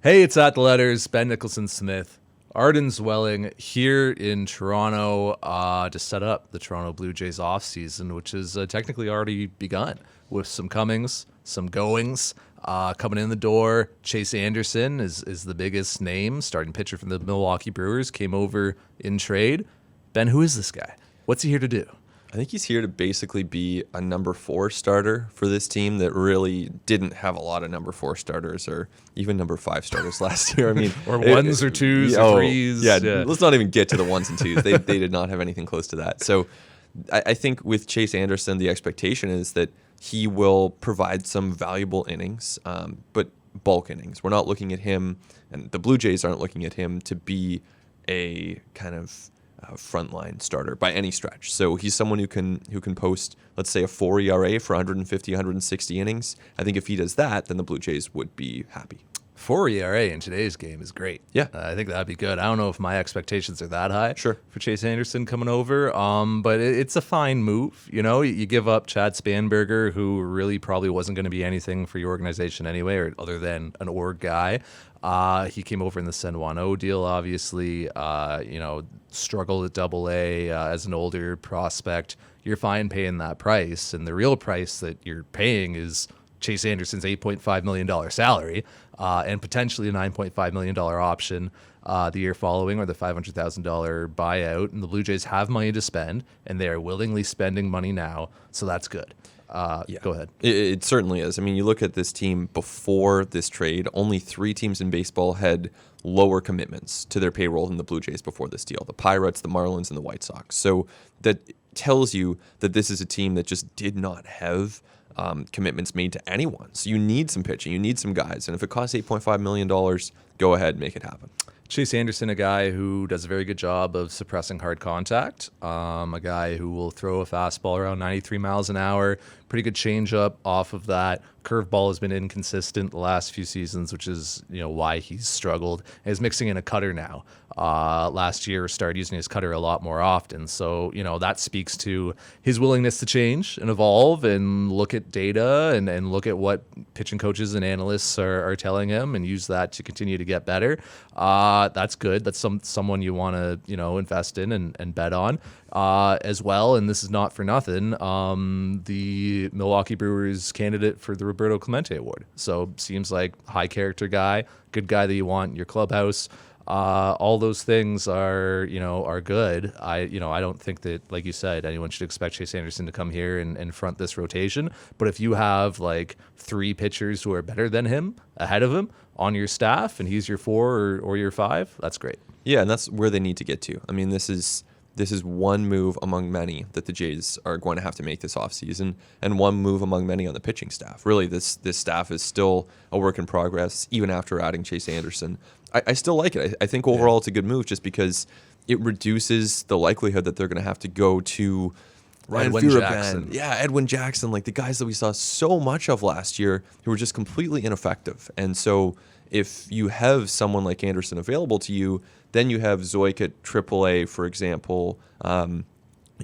Hey, it's at the letters. Ben Nicholson-Smith, Arden Zwelling here in Toronto to set up the Toronto Blue Jays offseason, which has technically already begun with some comings, some goings. Coming in the door, Chase Anderson is the biggest name, starting pitcher from the Milwaukee Brewers, came over in trade. Ben, who is this guy? What's he here to do? I think he's here to basically be a number 4 starter for this team that really didn't have a lot of number 4 starters or even number 5 starters last year. I mean, or ones or twos or threes. Yeah, let's not even get to the ones and twos. They did not have anything close to that. So I think with Chase Anderson, the expectation is that he will provide some valuable innings, but bulk innings. We're not looking at him, and the Blue Jays aren't looking at him to be a kind of frontline starter by any stretch. So he's someone who can post, let's say, a 4 ERA for 150, 160 innings. I think if he does that, then the Blue Jays would be happy. 4 ERA in today's game is great. Yeah. I think that'd be good. I don't know if my expectations are that high Sure. for Chase Anderson coming over, but it's a fine move. You know, you give up Chad Spanberger, who really probably wasn't going to be anything for your organization anyway, or other than an org guy. He came over in the San Juan O deal, obviously, struggled at Double-A as an older prospect. You're fine paying that price, and the real price that you're paying is Chase Anderson's $8.5 million salary and potentially a $9.5 million option the year following, or the $500,000 buyout. And the Blue Jays have money to spend, and they are willingly spending money now, so that's good. Go ahead. It certainly is. I mean, you look at this team before this trade, only 3 teams in baseball had lower commitments to their payroll than the Blue Jays before this deal: the Pirates, the Marlins, and the White Sox. So that tells you that this is a team that just did not have commitments made to anyone. So you need some pitching, you need some guys. And if it costs $8.5 million, go ahead, make it happen. Chase Anderson, a guy who does a very good job of suppressing hard contact, a guy who will throw a fastball around 93 miles an hour, pretty good changeup off of that. Curveball has been inconsistent the last few seasons, which is why he's struggled. And he's mixing in a cutter now. Last year started using his cutter a lot more often. So, that speaks to his willingness to change and evolve and look at data and look at what pitching coaches and analysts are telling him and use that to continue to get better. That's good. That's someone you want to, invest in and bet on as well. And this is not for nothing. The Milwaukee Brewers candidate for the Roberto Clemente Award. So seems like high character guy, good guy that you want in your clubhouse. All those things are good. I don't think that, like you said, anyone should expect Chase Anderson to come here and front this rotation. But if you have like 3 pitchers who are better than him ahead of him on your staff, and he's your 4 or your 5, that's great. Yeah, and that's where they need to get to. I mean, this is one move among many that the Jays are going to have to make this offseason, and one move among many on the pitching staff. Really, this staff is still a work in progress, even after adding Chase Anderson. I still like it. I think overall it's a good move just because it reduces the likelihood that they're going to have to go to Edwin Jackson. Yeah, Edwin Jackson, like the guys that we saw so much of last year who were just completely ineffective. And so if you have someone like Anderson available to you, then you have Zoik at AAA, for example.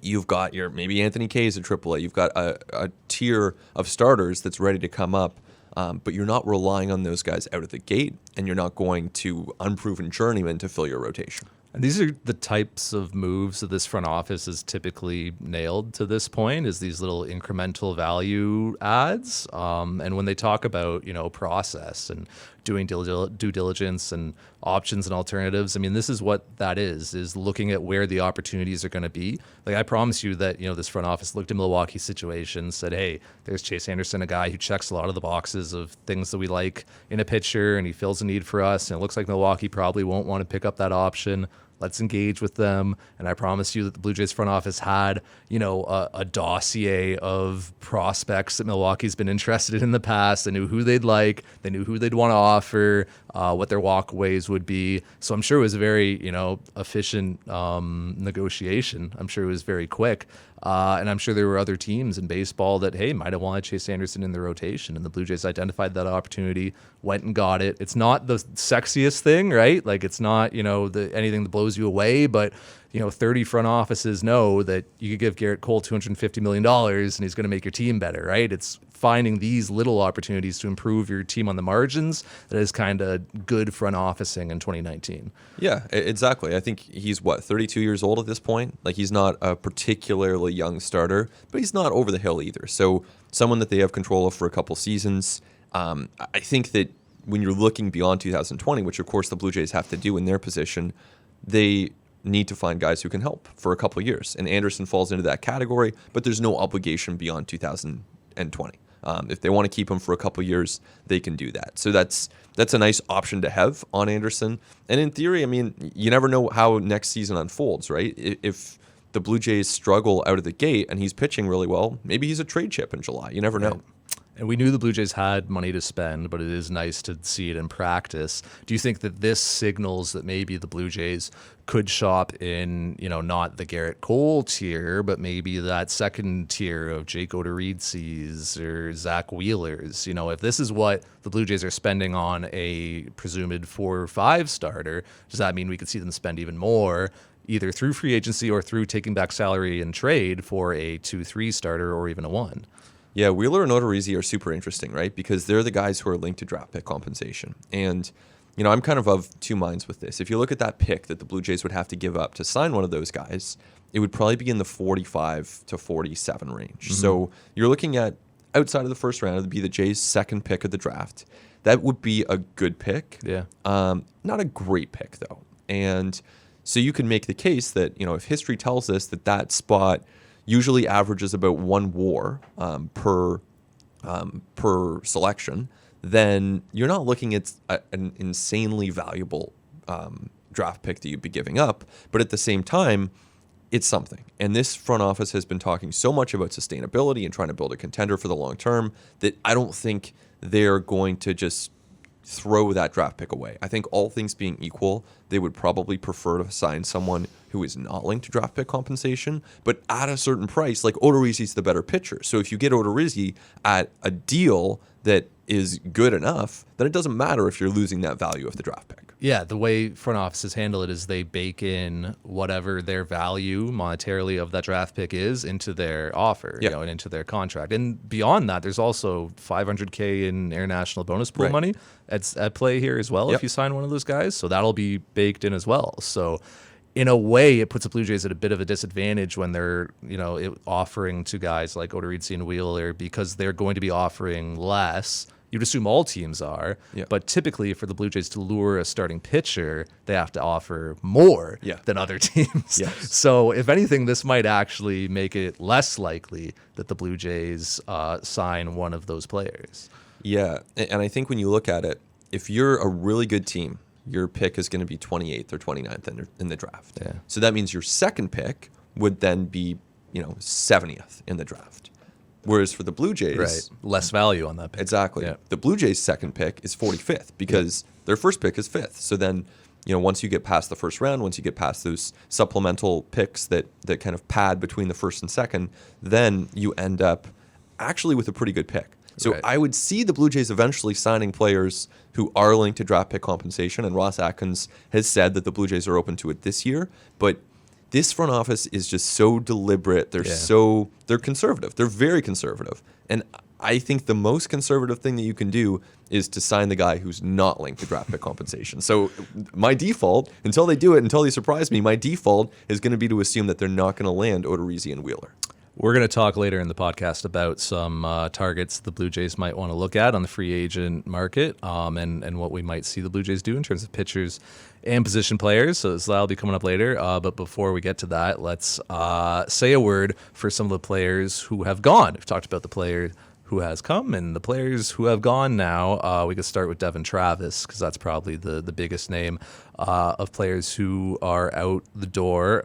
You've got your maybe Anthony Kay's at AAA. You've got a tier of starters that's ready to come up, but you're not relying on those guys out of the gate, and you're not going to unproven journeymen to fill your rotation. And these are the types of moves that this front office has typically nailed to this point, is these little incremental value adds. And when they talk about, process and doing due diligence and options and alternatives, I mean, this is what that is looking at where the opportunities are going to be. Like, I promise you that, this front office looked at Milwaukee's situation, said, hey, there's Chase Anderson, a guy who checks a lot of the boxes of things that we like in a pitcher, and he fills a need for us. And it looks like Milwaukee probably won't want to pick up that option. Let's engage with them. And I promise you that the Blue Jays front office had, a dossier of prospects that Milwaukee's been interested in the past. They knew who they'd like. They knew who they'd want to offer, what their walkaways would be. So I'm sure it was a very, efficient negotiation. I'm sure it was very quick. And I'm sure there were other teams in baseball that, hey, might have wanted Chase Anderson in the rotation. And the Blue Jays identified that opportunity, went and got it. It's not the sexiest thing, right? Like, it's not, anything that blows you away, but 30 front offices know that you could give Garrett Cole $250 million and he's going to make your team better, right? It's finding these little opportunities to improve your team on the margins that is kind of good front officing in 2019. Yeah, exactly. I think he's 32 years old at this point. Like, he's not a particularly young starter, but he's not over the hill either. So someone that they have control of for a couple seasons. I think that when you're looking beyond 2020, which of course the Blue Jays have to do in their position, they need to find guys who can help for a couple years. And Anderson falls into that category, but there's no obligation beyond 2020. If they want to keep him for a couple years, they can do that. So that's a nice option to have on Anderson. And in theory, I mean, you never know how next season unfolds, right? If the Blue Jays struggle out of the gate and he's pitching really well, maybe he's a trade chip in July. You never know. Right. And we knew the Blue Jays had money to spend, but it is nice to see it in practice. Do you think that this signals that maybe the Blue Jays could shop in, not the Garrett Cole tier, but maybe that second tier of Jake Odorizzi's or Zach Wheeler's? If this is what the Blue Jays are spending on a presumed 4 or 5 starter, does that mean we could see them spend even more, either through free agency or through taking back salary and trade for a 2-3 starter or even a 1? Yeah, Wheeler and Odorizzi are super interesting, right? Because they're the guys who are linked to draft pick compensation. And, I'm kind of two minds with this. If you look at that pick that the Blue Jays would have to give up to sign one of those guys, it would probably be in the 45 to 47 range. Mm-hmm. So you're looking at, outside of the first round, it would be the Jays' second pick of the draft. That would be a good pick. Yeah. Not a great pick, though. And so you can make the case that, if history tells us that spot usually averages about 1 WAR per selection, then you're not looking at an insanely valuable draft pick that you'd be giving up. But at the same time, it's something. And this front office has been talking so much about sustainability and trying to build a contender for the long term that I don't think they're going to just throw that draft pick away. I think all things being equal, they would probably prefer to sign someone who is not linked to draft pick compensation, but at a certain price. Like, Odorizzi's the better pitcher. So if you get Odorizzi at a deal that is good enough, then it doesn't matter if you're losing that value of the draft pick. Yeah, the way front offices handle it is they bake in whatever their value monetarily of that draft pick is into their offer, and into their contract. And beyond that, there's also $500K in international bonus pool money at play here as well if you sign one of those guys. So that'll be baked in as well. So in a way, it puts the Blue Jays at a bit of a disadvantage when they're, offering to guys like Odorizzi and Wheeler, because they're going to be offering less. You'd assume all teams are, but typically for the Blue Jays to lure a starting pitcher, they have to offer more than other teams. Yes. So if anything, this might actually make it less likely that the Blue Jays sign one of those players. Yeah, and I think when you look at it, if you're a really good team, your pick is going to be 28th or 29th in the draft. Yeah. So that means your second pick would then be, 70th in the draft. Whereas for the Blue Jays, less value on that pick. Exactly. Yeah. The Blue Jays' second pick is 45th because their first pick is 5th. So then, once you get past the first round, once you get past those supplemental picks that kind of pad between the first and second, then you end up actually with a pretty good pick. So I would see the Blue Jays eventually signing players who are linked to draft pick compensation, and Ross Atkins has said that the Blue Jays are open to it this year. But this front office is just so deliberate. They're conservative. They're very conservative. And I think the most conservative thing that you can do is to sign the guy who's not linked to draft pick compensation. So my default, until they do it, until they surprise me, my default is going to be to assume that they're not going to land Odorizzi and Wheeler. We're going to talk later in the podcast about some targets the Blue Jays might want to look at on the free agent market, and what we might see the Blue Jays do in terms of pitchers and position players. So that'll be coming up later. But before we get to that, let's say a word for some of the players who have gone. We've talked about the player who has come and the players who have gone now. We could start with Devin Travis because that's probably the biggest name of players who are out the door.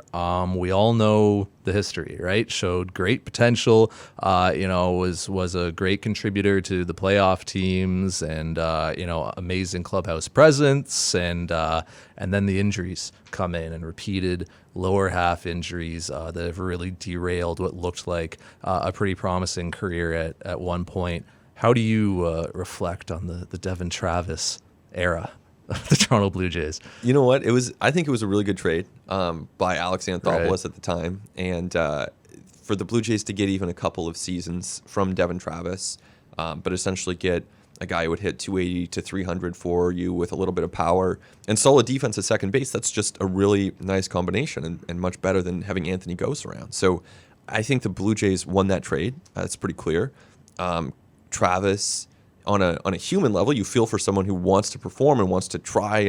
We all know the history, right? Showed great potential, was a great contributor to the playoff teams and, amazing clubhouse presence. And then the injuries come in and repeated lower half injuries that have really derailed what looked like a pretty promising career at one point. How do you reflect on the Devin Travis era of the Toronto Blue Jays? You know what? I think it was a really good trade by Alex Anthopoulos at the time. And for the Blue Jays to get even a couple of seasons from Devin Travis, but essentially get a guy who would hit 280 to 300 for you with a little bit of power and solid defense at second base. That's just a really nice combination and much better than having Anthony Gose around. So I think the Blue Jays won that trade. That's pretty clear. Travis, on a human level, you feel for someone who wants to perform and wants to try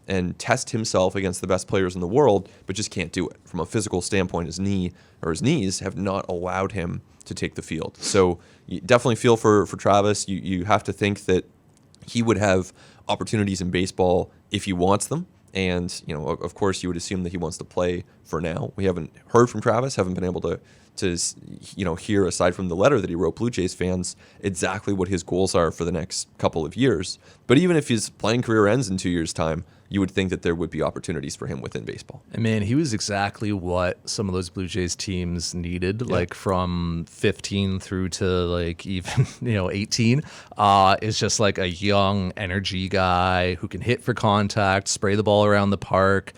and test himself against the best players in the world, but just can't do it. From a physical standpoint, his knees have not allowed him to take the field. So you definitely feel for Travis. You have to think that he would have opportunities in baseball if he wants them. And, of course, you would assume that he wants to play for now. We haven't heard from Travis, haven't been able to hear, aside from the letter that he wrote Blue Jays fans, exactly what his goals are for the next couple of years. But even if his playing career ends in 2 years' time, you would think that there would be opportunities for him within baseball. And man, he was exactly what some of those Blue Jays teams needed, like from 15 through to like even, 18, is just like a young energy guy who can hit for contact, spray the ball around the park,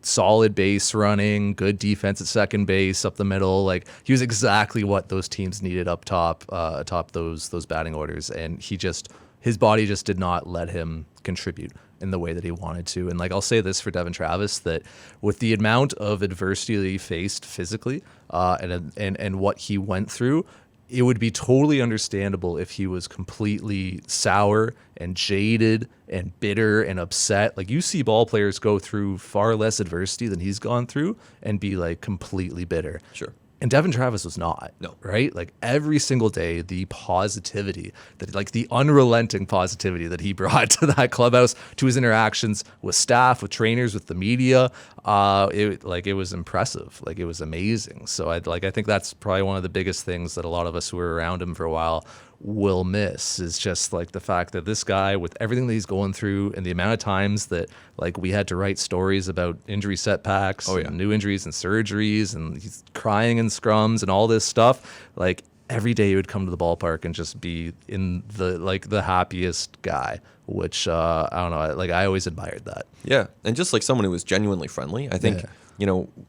solid base running, good defense at second base, up the middle. Like he was exactly what those teams needed up top, atop those batting orders. And his body just did not let him contribute in the way that he wanted to. And like I'll say this for Devin Travis, that with the amount of adversity that he faced physically and what he went through, it would be totally understandable if he was completely sour and jaded and bitter and upset. Like you see ball players go through far less adversity than he's gone through and be like completely bitter. Sure. And Devin Travis was not. No. Right? Like every single day, the positivity, the unrelenting positivity that he brought to that clubhouse, to his interactions with staff, with trainers, with the media, it was impressive. Like it was amazing. So I think that's probably one of the biggest things that a lot of us who were around him for a while will miss, is just like the fact that this guy, with everything that he's going through and the amount of times that like we had to write stories about injury setbacks and new injuries and surgeries, and he's crying in scrums and all this stuff, like every day he would come to the ballpark and just be in the happiest guy, which I don't know, like I always admired that. Yeah. And just like someone who was genuinely friendly. I think,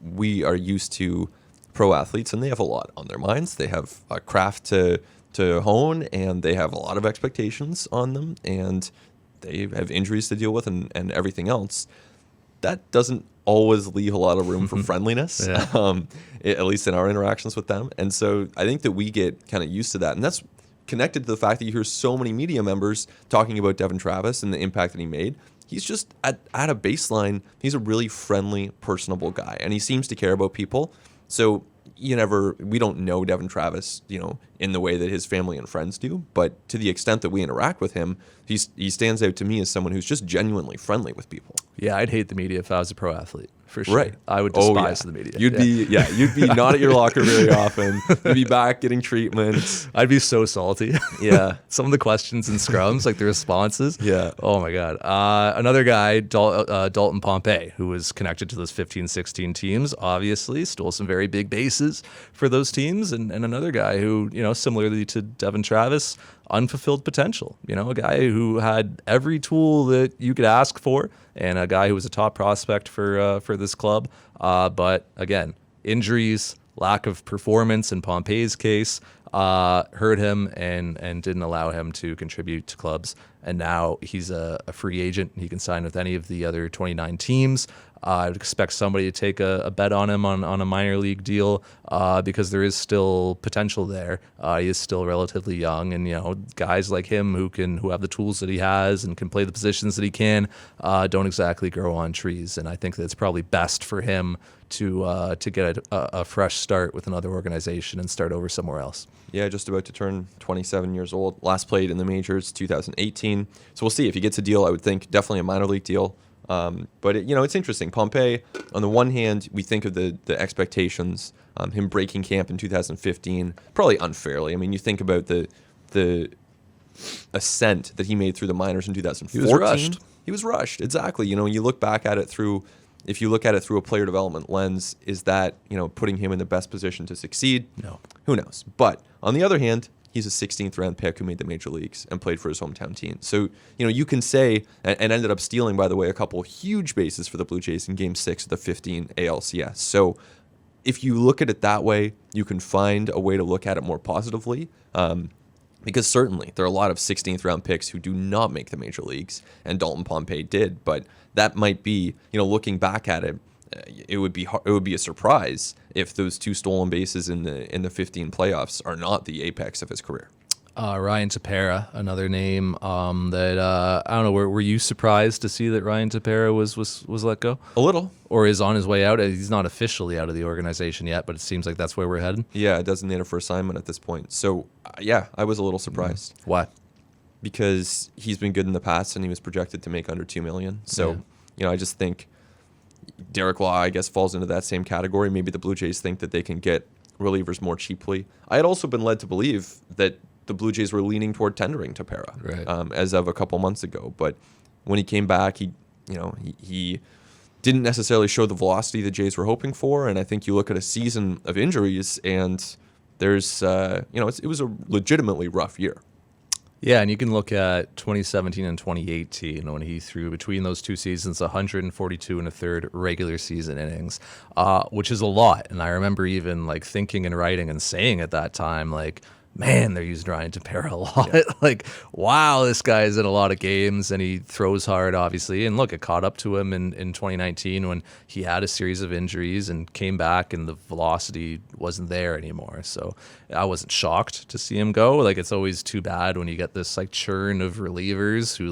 we are used to pro athletes and they have a lot on their minds. They have a craft to hone, and they have a lot of expectations on them, and they have injuries to deal with and everything else. That doesn't always leave a lot of room for friendliness, at least in our interactions with them. And so I think that we get kind of used to that. And that's connected to the fact that you hear so many media members talking about Devin Travis and the impact that he made. He's just at a baseline, he's a really friendly, personable guy, and he seems to care about people. So we don't know Devin Travis, in the way that his family and friends do, but to the extent that we interact with him, he stands out to me as someone who's just genuinely friendly with people. Yeah, I'd hate the media if I was a pro athlete, for sure. Right. I would despise the media. You'd be not at your locker very often. You'd be back getting treatment. I'd be so salty. Yeah. Some of the questions and scrums, like the responses. Yeah. Oh my God. Another guy, Dalton Pompey, who was connected to those 15-16 teams, obviously stole some very big bases for those teams. And another guy who, similarly to Devin Travis, unfulfilled potential. A guy who had every tool that you could ask for, and a guy who was a top prospect for this club. But again, injuries, lack of performance in Pompey's case, hurt him and didn't allow him to contribute to clubs. And now he's a free agent. He can sign with any of the other 29 teams. I would expect somebody to take a bet on him on a minor league deal because there is still potential there. He is still relatively young, and guys like him who have the tools that he has and can play the positions that he can don't exactly grow on trees. And I think that it's probably best for him to get a fresh start with another organization and start over somewhere else. Yeah, just about to turn 27 years old. Last played in the majors 2018. So we'll see if he gets a deal. I would think definitely a minor league deal. But it's interesting. Pompey, on the one hand, we think of the expectations, him breaking camp in 2015, probably unfairly. I mean, you think about the ascent that he made through the minors in 2014. He was rushed. He was rushed, exactly. You look back at it if you look at it through a player development lens, is that, putting him in the best position to succeed? No. Who knows? But on the other hand, he's a 16th round pick who made the major leagues and played for his hometown team. So, you can say, and ended up stealing, by the way, a couple huge bases for the Blue Jays in Game 6 of the 15 ALCS. So if you look at it that way, you can find a way to look at it more positively. Because certainly there are a lot of 16th round picks who do not make the major leagues, and Dalton Pompey did. But that might be, looking back at it, it would be a surprise if those 2 stolen bases in the 15 playoffs are not the apex of his career. Ryan Tepera, another name that I don't know. Were you surprised to see that Ryan Tepera was let go? A little. Or is on his way out? He's not officially out of the organization yet, but it seems like that's where we're headed. Yeah, designated for assignment at this point. So, I was a little surprised. Why? Because he's been good in the past and he was projected to make under $2 million. So, I just think Derek Law, I guess, falls into that same category. Maybe the Blue Jays think that they can get relievers more cheaply. I had also been led to believe that the Blue Jays were leaning toward tendering Tepera, right, as of a couple months ago. But when he came back, he didn't necessarily show the velocity the Jays were hoping for. And I think you look at a season of injuries, and there's, it was a legitimately rough year. Yeah, and you can look at 2017 and 2018 when he threw between those 2 seasons 142 and a third regular season innings, which is a lot. And I remember even thinking and writing and saying at that time, man, they're using Ryan Tepera a lot. Yeah. Wow, this guy's in a lot of games and he throws hard, obviously. And look, it caught up to him in 2019 when he had a series of injuries and came back and the velocity wasn't there anymore. So I wasn't shocked to see him go. It's always too bad when you get this churn of relievers who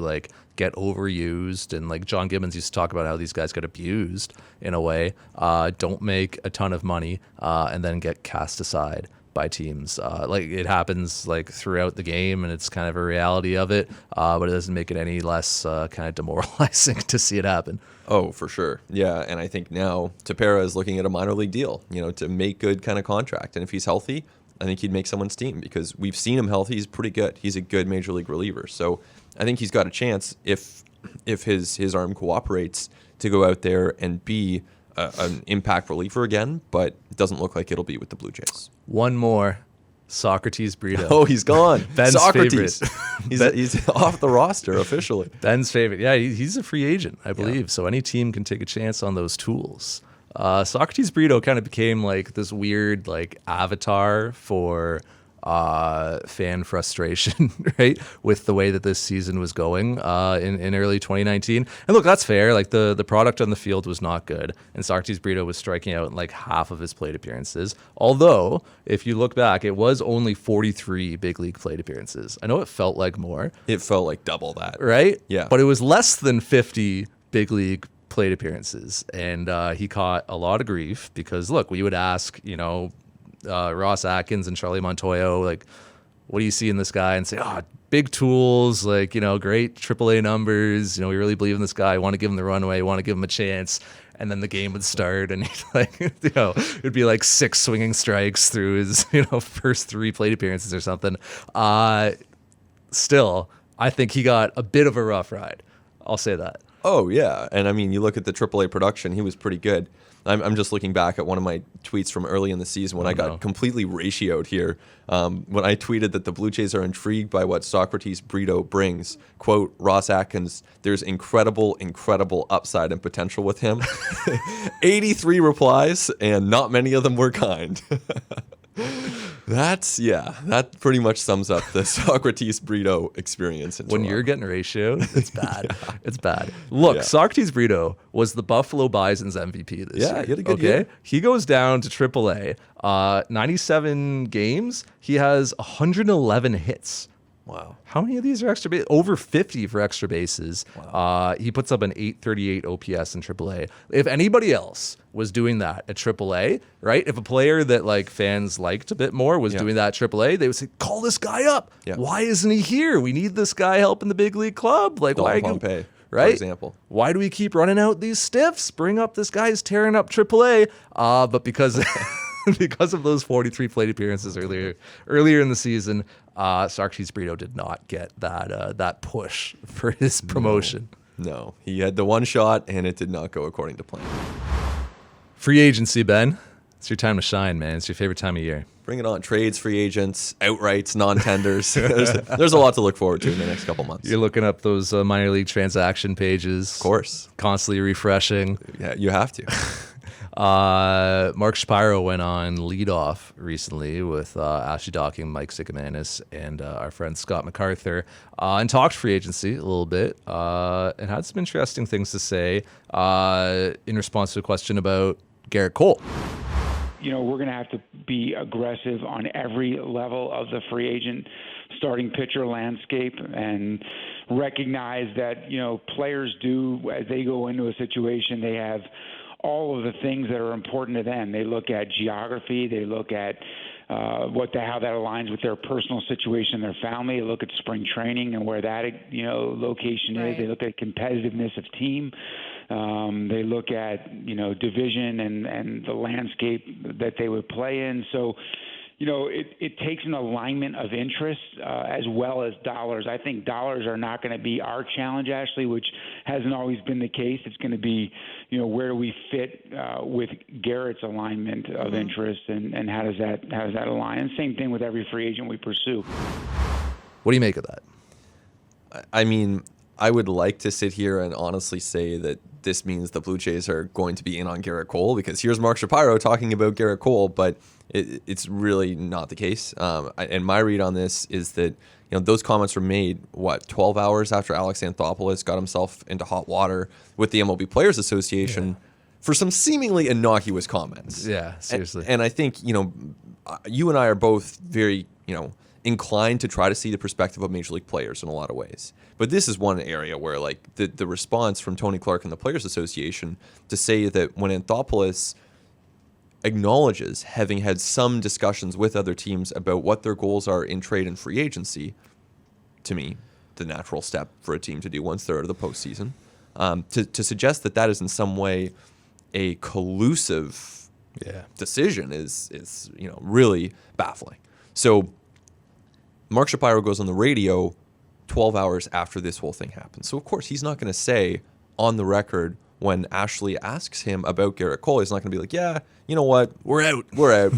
get overused, and John Gibbons used to talk about how these guys get abused in a way, don't make a ton of money, and then get cast aside by teams. It happens throughout the game, and it's kind of a reality of it, but it doesn't make it any less kind of demoralizing to see it happen. Oh, for sure. Yeah, and I think now Tepera is looking at a minor league deal, to make good kind of contract. And if he's healthy, I think he'd make someone's team, because we've seen him healthy. He's pretty good. He's a good major league reliever. So I think he's got a chance, if his arm cooperates, to go out there and be an impact reliever again, but it doesn't look like it'll be with the Blue Jays. One more. Socrates Brito. Oh, he's gone. Ben's Socrates. favorite. He's off the roster officially. Ben's favorite. Yeah, he's a free agent, I believe. Yeah. So any team can take a chance on those tools. Socrates Brito kind of became this weird avatar for fan frustration, right, with the way that this season was going in early 2019. And look, that's fair. The product on the field was not good, and Socrates Brito was striking out in half of his plate appearances. Although, if you look back, it was only 43 big league plate appearances. I know it felt like more. It felt like double that. Right? Yeah. But it was less than 50 big league plate appearances, and he caught a lot of grief because, look, we would ask, Ross Atkins and Charlie Montoyo, what do you see in this guy? And say, big tools, great AAA numbers. We really believe in this guy. Want to give him the runway. Want to give him a chance. And then the game would start, and it'd be 6 swinging strikes through his first 3 plate appearances or something. Still, I think he got a bit of a rough ride. I'll say that. Oh yeah, and I mean, you look at the AAA production; he was pretty good. I'm just looking back at one of my tweets from early in the season when I got completely ratioed here. When I tweeted that the Blue Jays are intrigued by what Socrates Brito brings, quote, Ross Atkins, there's incredible upside and potential with him. 83 replies, and not many of them were kind. That pretty much sums up the Socrates Brito experience. When you're getting ratioed, it's bad. It's bad. Look, Socrates Brito was the Buffalo Bison's MVP this year. Yeah, he had a good year. He goes down to AAA. 97 games. He has 111 hits. Wow. How many of these are extra base? Over 50 for extra bases. Wow. He puts up an 838 OPS in AAA. If anybody else was doing that at AAA, right? If a player that fans liked a bit more was doing that at AAA, they would say, call this guy up. Yeah. Why isn't he here? We need this guy helping the big league club. Dalton Pompey, right? For example. Why do we keep running out these stiffs? Bring up this guy who's tearing up AAA. But because because of those 43 plate appearances earlier in the season, Socrates Brito did not get that push for his promotion. No, he had the one shot, and it did not go according to plan. Free agency, Ben. It's your time to shine, man. It's your favorite time of year. Bring it on. Trades, free agents, outrights, non-tenders. There's a lot to look forward to in the next couple months. You're looking up those minor league transaction pages. Of course. Constantly refreshing. Yeah, you have to. Mark Shapiro went on leadoff recently with Ashley Docking, Mike Sicamanis, and our friend Scott MacArthur, and talked free agency a little bit, and had some interesting things to say in response to a question about Garrett Cole. We're going to have to be aggressive on every level of the free agent starting pitcher landscape and recognize that, players do, as they go into a situation, they have all of the things that are important to them. They look at geography, they look at how that aligns with their personal situation, their family. They look at spring training and where that location is. They look at competitiveness of team. They look at division and the landscape that they would play in. So, it takes an alignment of interests as well as dollars. I think dollars are not going to be our challenge, Ashley, which hasn't always been the case. It's going to be, where do we fit with Garrett's alignment of interest, and how does that align? And same thing with every free agent we pursue. What do you make of that? I mean, I would like to sit here and honestly say that this means the Blue Jays are going to be in on Garrett Cole, because here's Mark Shapiro talking about Garrett Cole, but it's really not the case. And my read on this is that those comments were made 12 hours after Alex Anthopoulos got himself into hot water with the MLB Players Association for some seemingly innocuous comments. Yeah, seriously. And I think you and I are both very inclined to try to see the perspective of major league players in a lot of ways. But this is one area where the response from Tony Clark and the Players Association to say that when Anthopoulos acknowledges having had some discussions with other teams about what their goals are in trade and free agency, to me, the natural step for a team to do once they're out of the postseason, to suggest that is in some way a collusive decision is really baffling. So Mark Shapiro goes on the radio 12 hours after this whole thing happens. So, of course, he's not going to say on the record when Ashley asks him about Garrett Cole, he's not going to be like, yeah, you know what? We're out.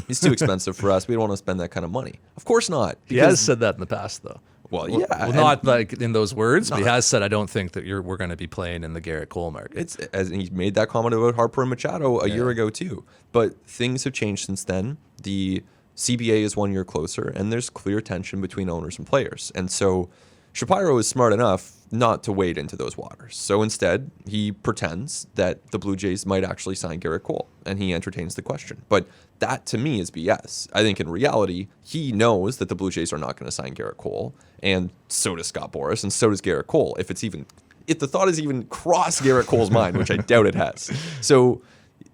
He's too expensive for us. We don't want to spend that kind of money. Of course not. He has said that in the past, though. Well, yeah. Well, not like in those words, but he has said, I don't think that we're going to be playing in the Garrett Cole market. As he made that comment about Harper and Machado a year ago, too. But things have changed since then. The CBA is 1 year closer, and there's clear tension between owners and players. And so Shapiro is smart enough not to wade into those waters. So instead, he pretends that the Blue Jays might actually sign Garrett Cole, and he entertains the question. But that, to me, is BS. I think in reality, he knows that the Blue Jays are not going to sign Garrett Cole, and so does Scott Boras, and so does Garrett Cole, if the thought has even crossed Garrett Cole's mind, which I doubt it has. So,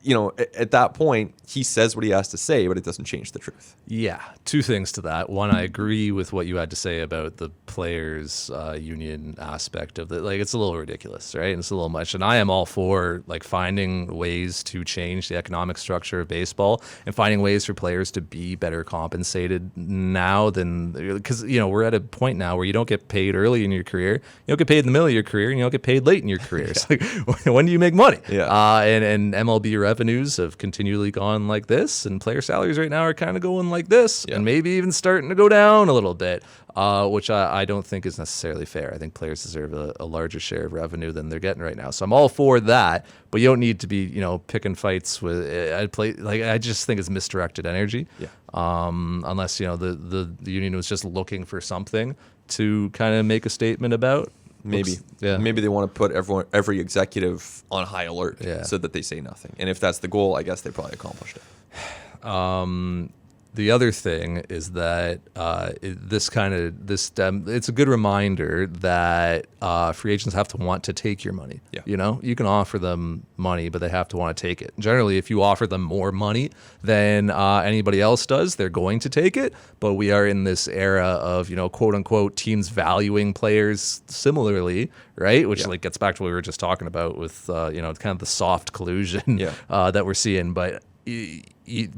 at that point, he says what he has to say, but it doesn't change the truth. Yeah, two things to that. One, I agree with what you had to say about the players' union aspect of it. It's a little ridiculous, right? And it's a little much. And I am all for finding ways to change the economic structure of baseball and finding ways for players to be better compensated now because we're at a point now where you don't get paid early in your career, you don't get paid in the middle of your career, and you don't get paid late in your career. It's when do you make money? Yeah. And MLB revenues have continually gone like this, and player salaries right now are kind of going like this, and maybe even starting to go down a little bit, which I don't think is necessarily fair. I think players deserve a larger share of revenue than they're getting right now. So I'm all for that, but you don't need to be picking fights with. I just think it's misdirected energy. Yeah. Unless the union was just looking for something to kind of make a statement about. Maybe they want to put every executive on high alert so that they say nothing. And if that's the goal, I guess they probably accomplished it. The other thing is that it's a good reminder that free agents have to want to take your money. Yeah. You can offer them money, but they have to want to take it. Generally, if you offer them more money than anybody else does, they're going to take it. But we are in this era of quote unquote teams valuing players similarly, right? Which gets back to what we were just talking about with kind of the soft collusion that we're seeing, but.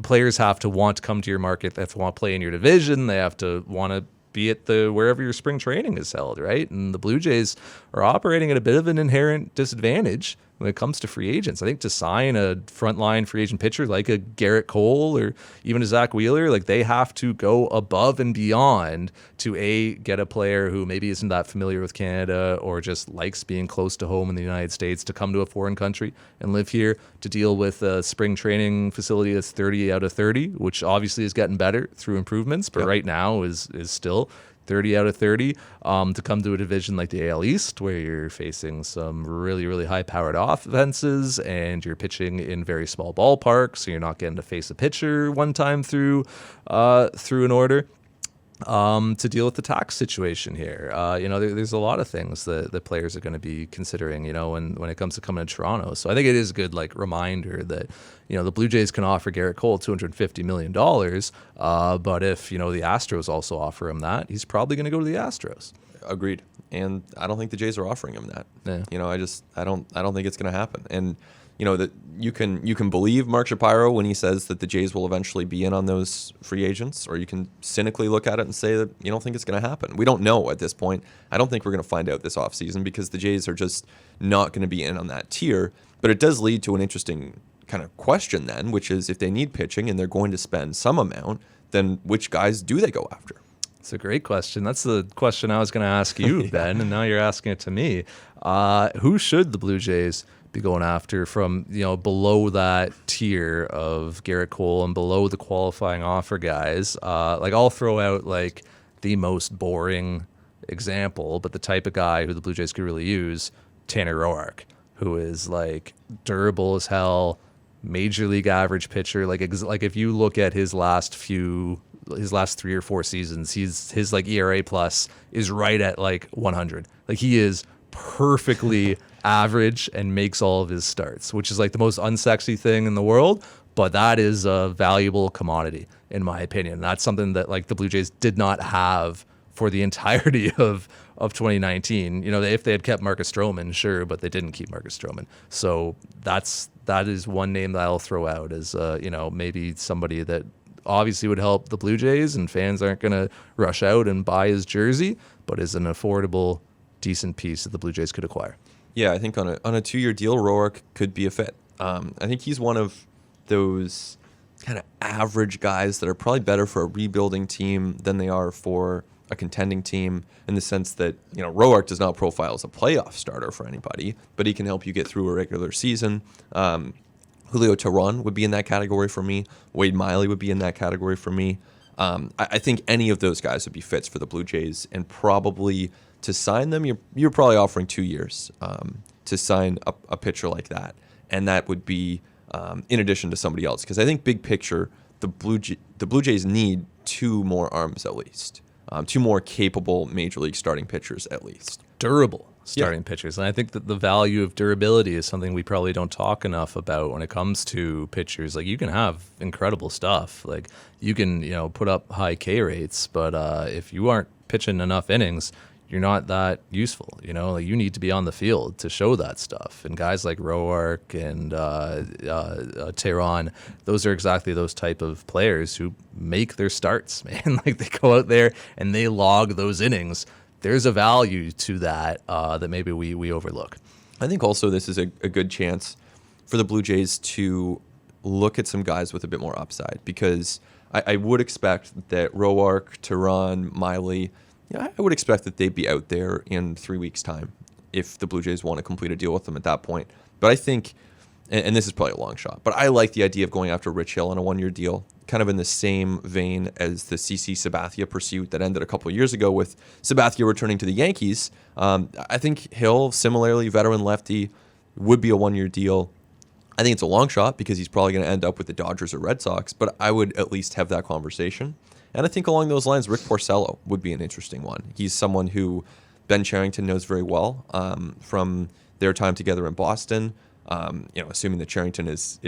Players have to want to come to your market. They have to want to play in your division. They have to want to be at wherever your spring training is held, right? And the Blue Jays are operating at a bit of an inherent disadvantage when it comes to free agents. I think to sign a frontline free agent pitcher like a Garrett Cole or even a Zach Wheeler, like they have to go above and beyond to get a player who maybe isn't that familiar with Canada or just likes being close to home in the United States to come to a foreign country and live here, to deal with a spring training facility that's 30 out of 30, which obviously is getting better through improvements, but right now is still 30 out of 30, to come to a division like the AL East where you're facing some really, really high-powered offenses and you're pitching in very small ballparks, so you're not getting to face a pitcher one time through an order. To deal with the tax situation here. There's a lot of things that players are going to be considering, when it comes to coming to Toronto. So I think it is a good reminder that, the Blue Jays can offer Garrett Cole $250 million. But if, the Astros also offer him that, he's probably going to go to the Astros. Agreed. And I don't think the Jays are offering him that. Yeah. I don't think it's going to happen. And that you can believe Mark Shapiro when he says that the Jays will eventually be in on those free agents, or you can cynically look at it and say that you don't think it's going to happen. We don't know at this point. I don't think we're going to find out this offseason because the Jays are just not going to be in on that tier. But it does lead to an interesting kind of question then, which is if they need pitching and they're going to spend some amount, then which guys do they go after? It's a great question. That's the question I was going to ask you, Ben, and now you're asking it to me. Who should the Blue Jays be going after from below that tier of Garrett Cole and below the qualifying offer guys? I'll throw out the most boring example, but the type of guy who the Blue Jays could really use, Tanner Roark, who is durable as hell, major league average pitcher. If you look at his last 3 or 4 seasons, his ERA plus is right at 100. He is perfectly average and makes all of his starts, which is the most unsexy thing in the world, but that is a valuable commodity in my opinion. That's something that the Blue Jays did not have for the entirety of 2019. If they had kept Marcus Stroman, sure, but they didn't keep Marcus Stroman. So that is one name that I'll throw out as maybe somebody that obviously would help the Blue Jays and fans aren't going to rush out and buy his jersey, but is an affordable, decent piece that the Blue Jays could acquire. Yeah, I think on a 2-year deal, Roark could be a fit. I think he's one of those kind of average guys that are probably better for a rebuilding team than they are for a contending team, in the sense that Roark does not profile as a playoff starter for anybody, but he can help you get through a regular season. Julio Teheran would be in that category for me. Wade Miley would be in that category for me. I think any of those guys would be fits for the Blue Jays, and probably to sign them, you're probably offering 2 years to sign a pitcher like that, and that would be in addition to somebody else. Because I think big picture, the Blue Jays need 2 more arms at least, 2 more capable major league starting pitchers at least. Durable starting pitchers. And I think that the value of durability is something we probably don't talk enough about when it comes to pitchers. You can have incredible stuff. You can, put up high K rates, but if you aren't pitching enough innings, you're not that useful. You need to be on the field to show that stuff. And guys like Roark and Teheran, those are exactly those type of players who make their starts, man. They go out there and they log those innings. There's a value to that that maybe we overlook. I think also this is a good chance for the Blue Jays to look at some guys with a bit more upside, because I would expect that Roark, Teheran, Miley, I would expect that they'd be out there in 3 weeks' time if the Blue Jays want to complete a deal with them at that point. But I think, and this is probably a long shot, but I like the idea of going after Rich Hill on a 1-year deal, kind of in the same vein as the CC Sabathia pursuit that ended a couple of years ago with Sabathia returning to the Yankees. I think Hill, similarly, veteran lefty, would be a 1-year deal. I think it's a long shot because he's probably going to end up with the Dodgers or Red Sox, but I would at least have that conversation. And I think along those lines, Rick Porcello would be an interesting one. He's someone who Ben Cherington knows very well from their time together in Boston. Assuming that Cherington is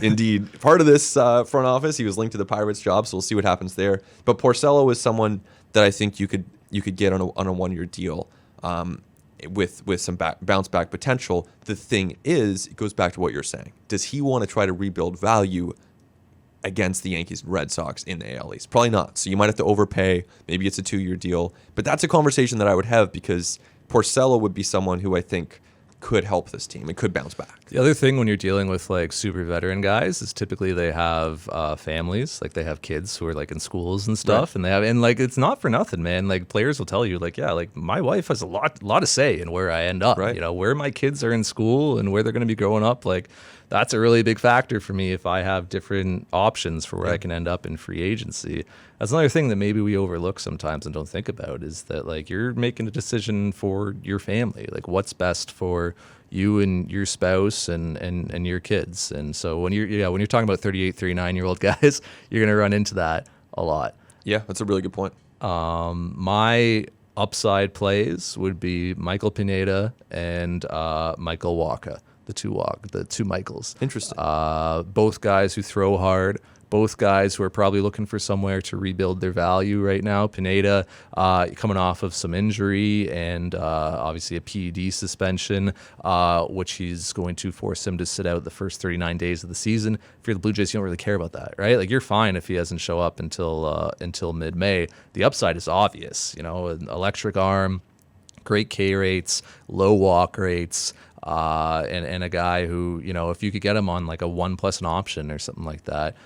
indeed part of this front office. He was linked to the Pirates job, so we'll see what happens there. But Porcello is someone that I think you could get on a 1-year deal with some bounce back potential. The thing is, it goes back to what you're saying. Does he want to try to rebuild value against the Yankees and Red Sox in the AL East? Probably not. So you might have to overpay. Maybe it's a 2-year deal. But that's a conversation that I would have, because Porcello would be someone who I think could help this team. It could bounce back. The other thing when you're dealing with like super veteran guys is typically they have families, like they have kids who are like in schools and stuff, Right. and like it's not for nothing, man. Like players will tell you, like, yeah, like my wife has a lot of say in where I end up. Right. You know, where my kids are in school and where they're going to be growing up. Like that's a really big factor for me if I have different options for where I can end up in free agency. That's another thing that maybe we overlook sometimes and don't think about is that like you're making a decision for your family, like what's best for you and your spouse and your kids. And so when you're talking about 38, 39-year-old guys, you're going to run into that a lot. Yeah, that's a really good point. My upside plays would be Michael Pineda and Michael Wacha, the two Michaels. Interesting. Both guys who throw hard. Both guys who are probably looking for somewhere to rebuild their value right now. Pineda coming off of some injury and obviously a PED suspension, which he's going to force him to sit out the first 39 days of the season. If you're the Blue Jays, you don't really care about that, right? Like you're fine if he doesn't show up until mid-May. The upside is obvious, you know, an electric arm, great K rates, low walk rates. And a guy who, you know, if you could get him on like a 1+ an option or something like that,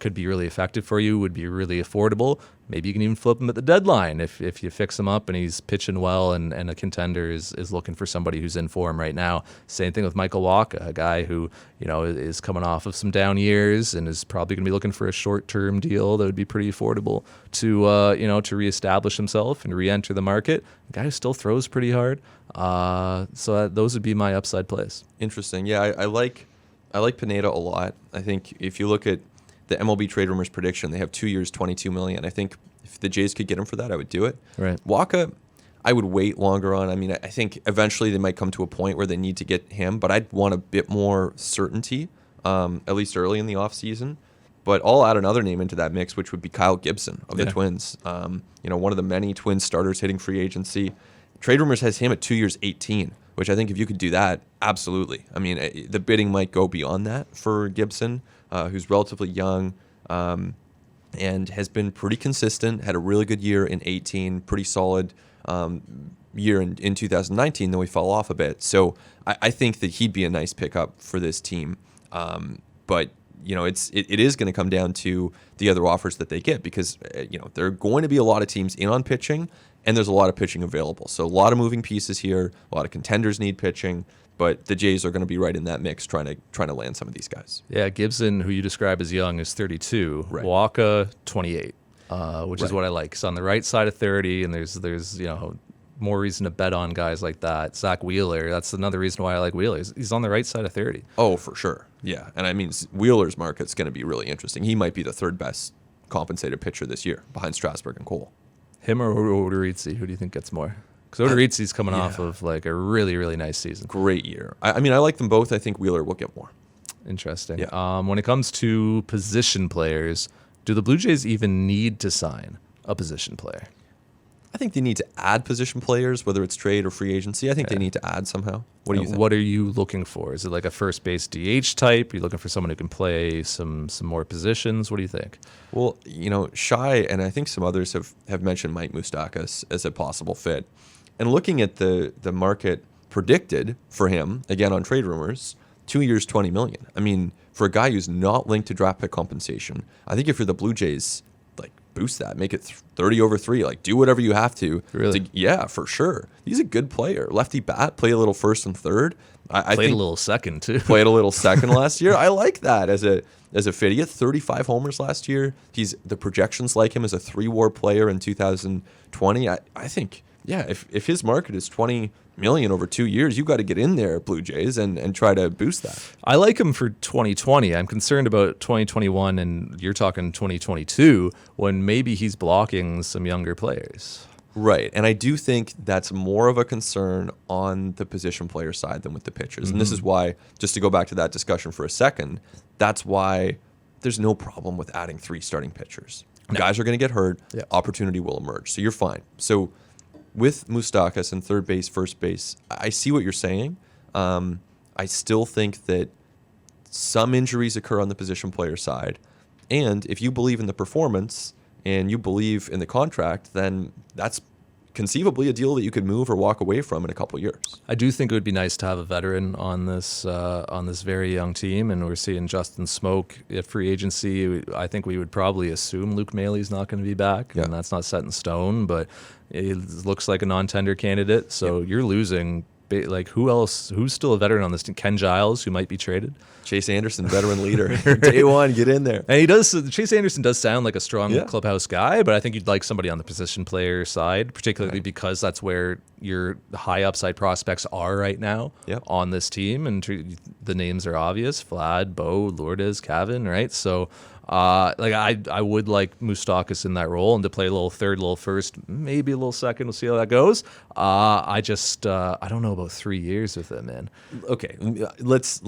could be really effective for you, would be really affordable. Maybe you can even flip him at the deadline if you fix him up and he's pitching well and a contender is looking for somebody who's in form right now. Same thing with Michael Wacha, a guy who, you know, is coming off of some down years and is probably going to be looking for a short-term deal that would be pretty affordable to reestablish himself and re-enter the market. A guy who still throws pretty hard. So those would be my upside plays. Interesting. Yeah, I like Pineda a lot. I think if you look at the MLB Trade Rumors prediction, they have 2 years, $22 million. I think if the Jays could get him for that, I would do it. Right. Wacha, I would wait longer on. I mean, I think eventually they might come to a point where they need to get him, but I'd want a bit more certainty, at least early in the offseason. But I'll add another name into that mix, which would be Kyle Gibson of the Twins. One of the many Twins starters hitting free agency. Trade Rumors has him at 2 years, 18, which I think if you could do that, absolutely. I mean, the bidding might go beyond that for Gibson, who's relatively young and has been pretty consistent, had a really good year in 18, pretty solid year in 2019, then we fell off a bit. So I think that he'd be a nice pickup for this team. But you know, it is going to come down to the other offers that they get because, there are going to be a lot of teams in on pitching and there's a lot of pitching available. So a lot of moving pieces here, a lot of contenders need pitching, but the Jays are going to be right in that mix trying to land some of these guys. Yeah, Gibson, who you describe as young, is 32. Right. Wacha, 28, which is what I like. He's on the right side of 30, and there's more reason to bet on guys like that. Zach Wheeler, that's another reason why I like Wheeler. He's on the right side of 30. Oh, for sure. Yeah, and I mean, Wheeler's market's going to be really interesting. He might be the third best compensated pitcher this year behind Strasburg and Cole. Him or Odorizzi, who do you think gets more? Because Odorizzi's coming off of like a really, really nice season. Great year. I mean, I like them both. I think Wheeler will get more. Interesting. Yeah. When it comes to position players, do the Blue Jays even need to sign a position player? I think they need to add position players, whether it's trade or free agency. I think they need to add somehow. What do you think? What are you looking for? Is it like a first base DH type? Are you looking for someone who can play some more positions? What do you think? Well, Shai and I think some others have mentioned Mike Moustakas as a possible fit. And looking at the market predicted for him, again on Trade Rumors, 2 years, $20 million. I mean, for a guy who's not linked to draft pick compensation, I think if you're the Blue Jays, boost that, make it 30 over 3, do whatever you have to. Really? Yeah, for sure. He's a good player. Lefty bat, play a little first and third. I Played think a little second too. Played a little second last year. I like that as a fit. He had 35 homers last year. The projections like him as a 3-WAR player in 2020. I think, yeah, if his market is $20 million over 2 years, you got to get in there, Blue Jays, and try to boost that. I like him for 2020. I'm concerned about 2021, and you're talking 2022 when maybe he's blocking some younger players. Right, and I do think that's more of a concern on the position player side than with the pitchers. And this is why, just to go back to that discussion for a second, that's why there's no problem with adding 3 starting pitchers. No. Guys are going to get hurt. Yeah. Opportunity will emerge. So you're fine. So with Moustakas and third base, first base, I see what you're saying. I still think that some injuries occur on the position player side. And if you believe in the performance and you believe in the contract, then that's conceivably a deal that you could move or walk away from in a couple years. I do think it would be nice to have a veteran on this very young team, and we're seeing Justin Smoke at free agency. I think we would probably assume Luke Maley's not going to be back, and that's not set in stone, but it looks like a non-tender candidate. So you're losing. Like, who else? Who's still a veteran on this team? Ken Giles, who might be traded. Chase Anderson, veteran leader. Day one, get in there. And he does. Chase Anderson does sound like a strong clubhouse guy, but I think you'd like somebody on the position player side, particularly because that's where your high upside prospects are right now on this team. And the names are obvious: Vlad, Bo, Lourdes, Cavan, right? So, I would like Moustakas in that role, and to play a little third, a little first, maybe a little second. We'll see how that goes. I don't know about 3 years with him, man. Okay, let's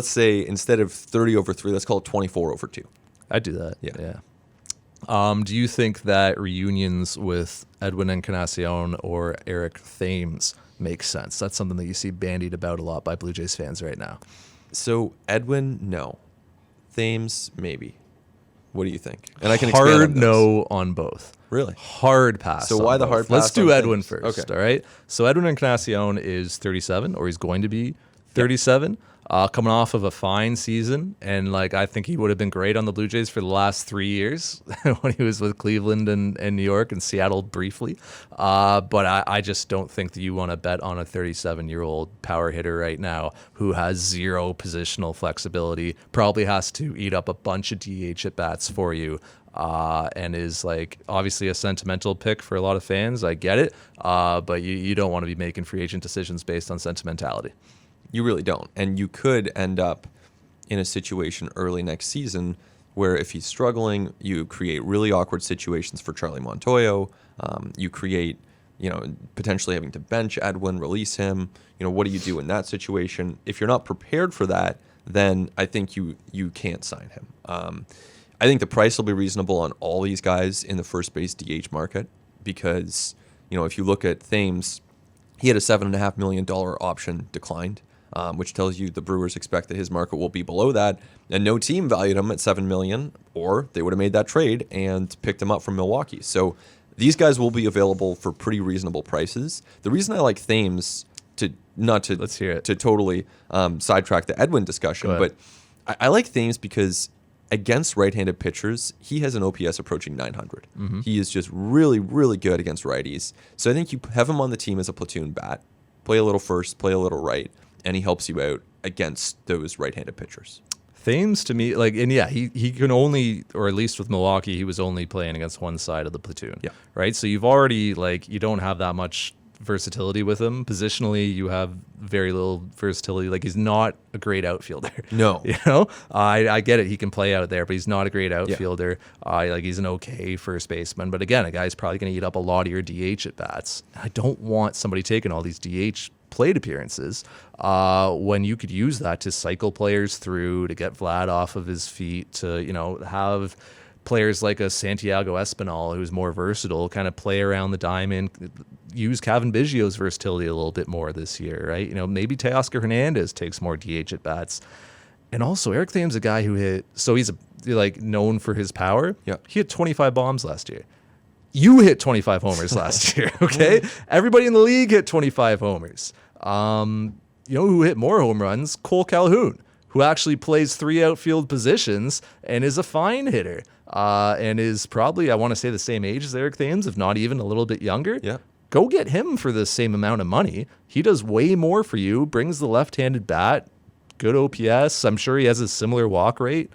say instead of 30 over 3, let's call it 24 over 2. I'd do that. Yeah. Do you think that reunions with Edwin Encarnacion or Eric Thames make sense? That's something that you see bandied about a lot by Blue Jays fans right now. So Edwin, no. Thames, maybe. What do you think? And I can expand on hard those. no on both. Really? Hard pass. So on why the both. hard pass? Let's do on Edwin Thames? first. Okay. All right. So Edwin Encarnacion is 37, or he's going to be 37. Coming off of a fine season, and I think he would have been great on the Blue Jays for the last 3 years when he was with Cleveland and New York and Seattle briefly. But I just don't think that you want to bet on a 37-year-old power hitter right now who has zero positional flexibility, probably has to eat up a bunch of DH at bats for you. And is obviously a sentimental pick for a lot of fans. I get it, but you don't want to be making free agent decisions based on sentimentality. You really don't. And you could end up in a situation early next season where if he's struggling, you create really awkward situations for Charlie Montoyo. You create, potentially having to bench Edwin, release him. What do you do in that situation? If you're not prepared for that, then I think you can't sign him. I think the price will be reasonable on all these guys in the first base DH market because, if you look at Thames, he had a $7.5 million option declined. Which tells you the Brewers expect that his market will be below that, and no team valued him at $7 million, or they would have made that trade and picked him up from Milwaukee. So these guys will be available for pretty reasonable prices. The reason I like Thames Let's hear it. to totally sidetrack the Edwin discussion, but I like Thames because against right-handed pitchers, he has an OPS approaching 900. Mm-hmm. He is just really, really good against righties. So I think you have him on the team as a platoon bat, play a little first, play a little right, and he helps you out against those right-handed pitchers. Thames to me, he can only, or at least with Milwaukee, he was only playing against one side of the platoon. Yeah. Right? So you've already, you don't have that much versatility with him. Positionally, you have very little versatility. He's not a great outfielder. No. I get it. He can play out there, but he's not a great outfielder. He's an okay first baseman. But again, a guy's probably going to eat up a lot of your DH at bats. I don't want somebody taking all these DH plate appearances when you could use that to cycle players through, to get Vlad off of his feet, to have players like a Santiago Espinal who's more versatile, kind of play around the diamond, use Cavan Biggio's versatility a little bit more this year, right? Maybe Teoscar Hernandez takes more DH at bats. And also Eric Thames, a guy who he's known for his power. Yeah. He hit 25 bombs last year. You hit 25 homers last year, okay? Everybody in the league hit 25 homers. Who hit more home runs? Cole Calhoun, who actually plays 3 outfield positions and is a fine hitter and is probably, I want to say, the same age as Eric Thames, if not even a little bit younger. Yeah. Go get him for the same amount of money. He does way more for you, brings the left-handed bat, good OPS. I'm sure he has a similar walk rate.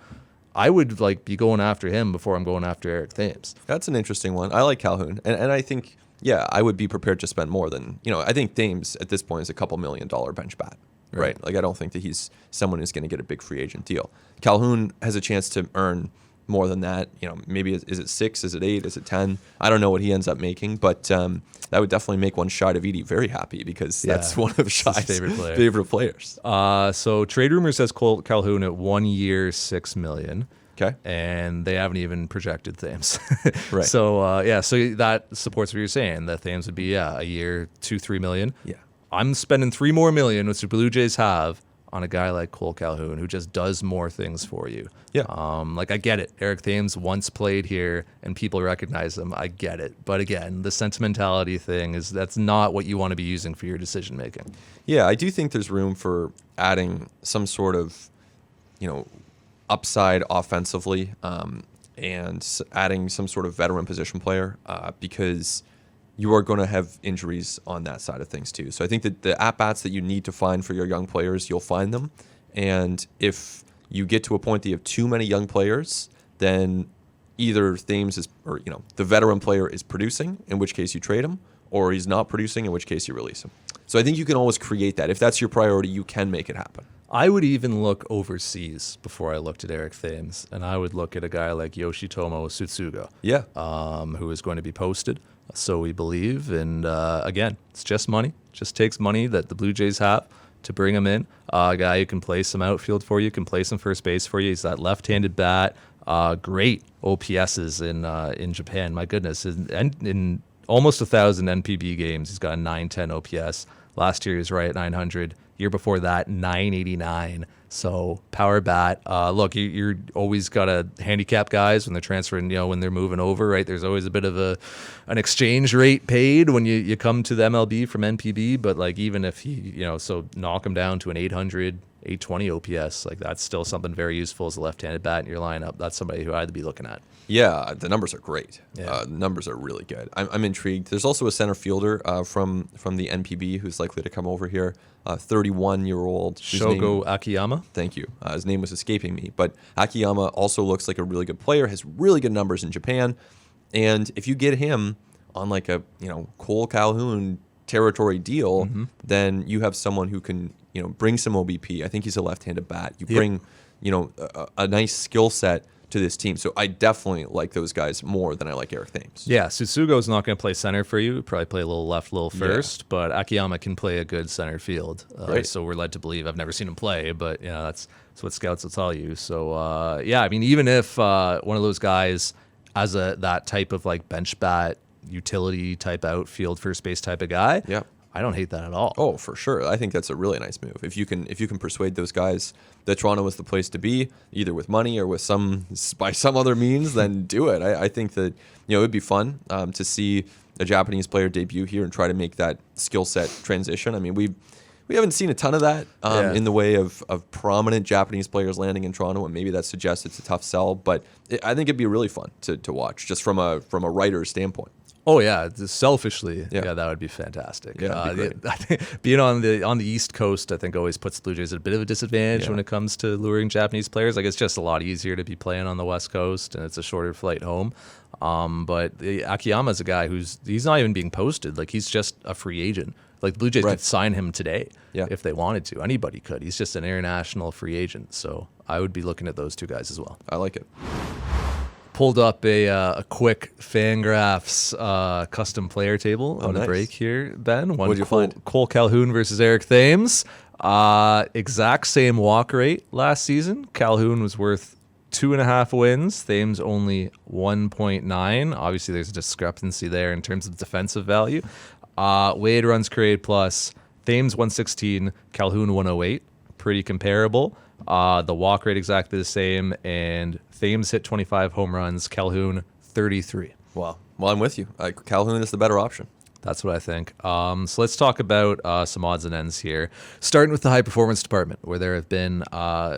I would be going after him before I'm going after Eric Thames. That's an interesting one. I like Calhoun, and I think I would be prepared to spend more than I think Thames at this point is a couple $1 million bench bat, right? I don't think that he's someone who's going to get a big free agent deal. Calhoun has a chance to earn more than that. Maybe is it 6? Is it 8? Is it 10? I don't know what he ends up making, but that would definitely make one Shai Davidi very happy because that's one of Shai's favorite players. So trade rumor says Cole Calhoun at 1 year, $6 million. Okay. And they haven't even projected Thames. Right. So so that supports what you're saying, that Thames would be a year, $2-3 million. Yeah. I'm spending $3 more million, which the Blue Jays have, on a guy like Cole Calhoun who just does more things for you. Yeah. Like I get it. Eric Thames once played here and people recognize him. I get it. But again, the sentimentality thing that's not what you want to be using for your decision making. Yeah, I do think there's room for adding some sort of, upside offensively, and adding some sort of veteran position player, because you are going to have injuries on that side of things too. So I think that the at-bats that you need to find for your young players, you'll find them. And if you get to a point that you have too many young players, then either Thames the veteran player is producing, in which case you trade him, or he's not producing, in which case you release him. So I think you can always create that. If that's your priority, you can make it happen. I would even look overseas before I looked at Eric Thames, and I would look at a guy like Yoshitomo Tsutsugo, Yeah. who is going to be posted, so we believe. And again, it's just money. Just takes money that the Blue Jays have to bring him in. A guy who can play some outfield for you, can play some first base for you. He's that left-handed bat. Great OPSs in Japan. My goodness, in almost 1,000 NPB games, he's got a 910 OPS. Last year he was right at 900. Year before that, 989. So power bat. Look, you're always got to handicap guys when they're transferring, when they're moving over, right? There's always a bit of an exchange rate paid when you come to the MLB from NPB. But like even if so knock him down to an 800, 820 OPS, like that's still something very useful as a left-handed bat in your lineup. That's somebody who I'd be looking at. Yeah, the numbers are great. Yeah. The numbers are really good. I'm intrigued. There's also a center fielder from the NPB who's likely to come over here, 31-year-old. Shogo Akiyama. Thank you. His name was escaping me. But Akiyama also looks like a really good player, has really good numbers in Japan. And if you get him on like a Cole Calhoun territory deal, then you have someone who can bring some OBP. I think he's a left-handed bat. You bring a nice skill set to this team. So I definitely like those guys more than I like Eric Thames. Yeah, Tsutsugo's not going to play center for you. Probably play a little left, a little first, but Akiyama can play a good center field. So we're led to believe. I've never seen him play, but that's what scouts will tell you. So I mean, even if one of those guys as that type of like bench bat, utility type outfield, first base type of guy, I don't hate that at all. Oh, for sure. I think that's a really nice move. If you can persuade those guys that Toronto is the place to be, either with money or with by some other means, then do it. I think that it would be fun to see a Japanese player debut here and try to make that skill set transition. I mean, we haven't seen a ton of that in the way of prominent Japanese players landing in Toronto, and maybe that suggests it's a tough sell. But I think it'd be really fun to watch, just from a writer's standpoint. Oh yeah, selfishly, that would be fantastic. Yeah, be I think being on the East Coast, I think always puts the Blue Jays at a bit of a disadvantage when it comes to luring Japanese players. Like it's just a lot easier to be playing on the West Coast, and it's a shorter flight home. But Akiyama's a guy he's not even being posted. Like he's just a free agent. Like the Blue Jays could sign him today if they wanted to. Anybody could. He's just an international free agent. So I would be looking at those two guys as well. I like it. Pulled up a quick Fangraphs custom player table on the break here, Ben. What'd you find? Cole Calhoun versus Eric Thames. Exact same walk rate last season. Calhoun was worth 2.5 wins. Thames only 1.9. Obviously, there's a discrepancy there in terms of defensive value. Weighted runs created plus. Thames 116, Calhoun 108. Pretty comparable. The walk rate exactly the same, and Thames hit 25 home runs, Calhoun 33. Wow. Well, I'm with you. Calhoun is the better option. That's what I think. So let's talk about some odds and ends here. Starting with the high performance department, where there have been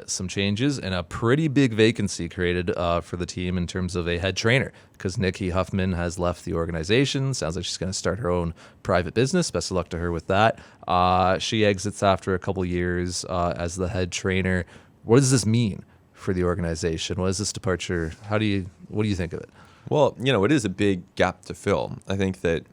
some changes and a pretty big vacancy created for the team in terms of a head trainer, because Nikki Huffman has left the organization. Sounds like she's going to start her own private business. Best of luck to her with that. She exits after a couple years as the head trainer. What does this mean for the organization? What is this departure? What do you think of it? Well, it is a big gap to fill. I think that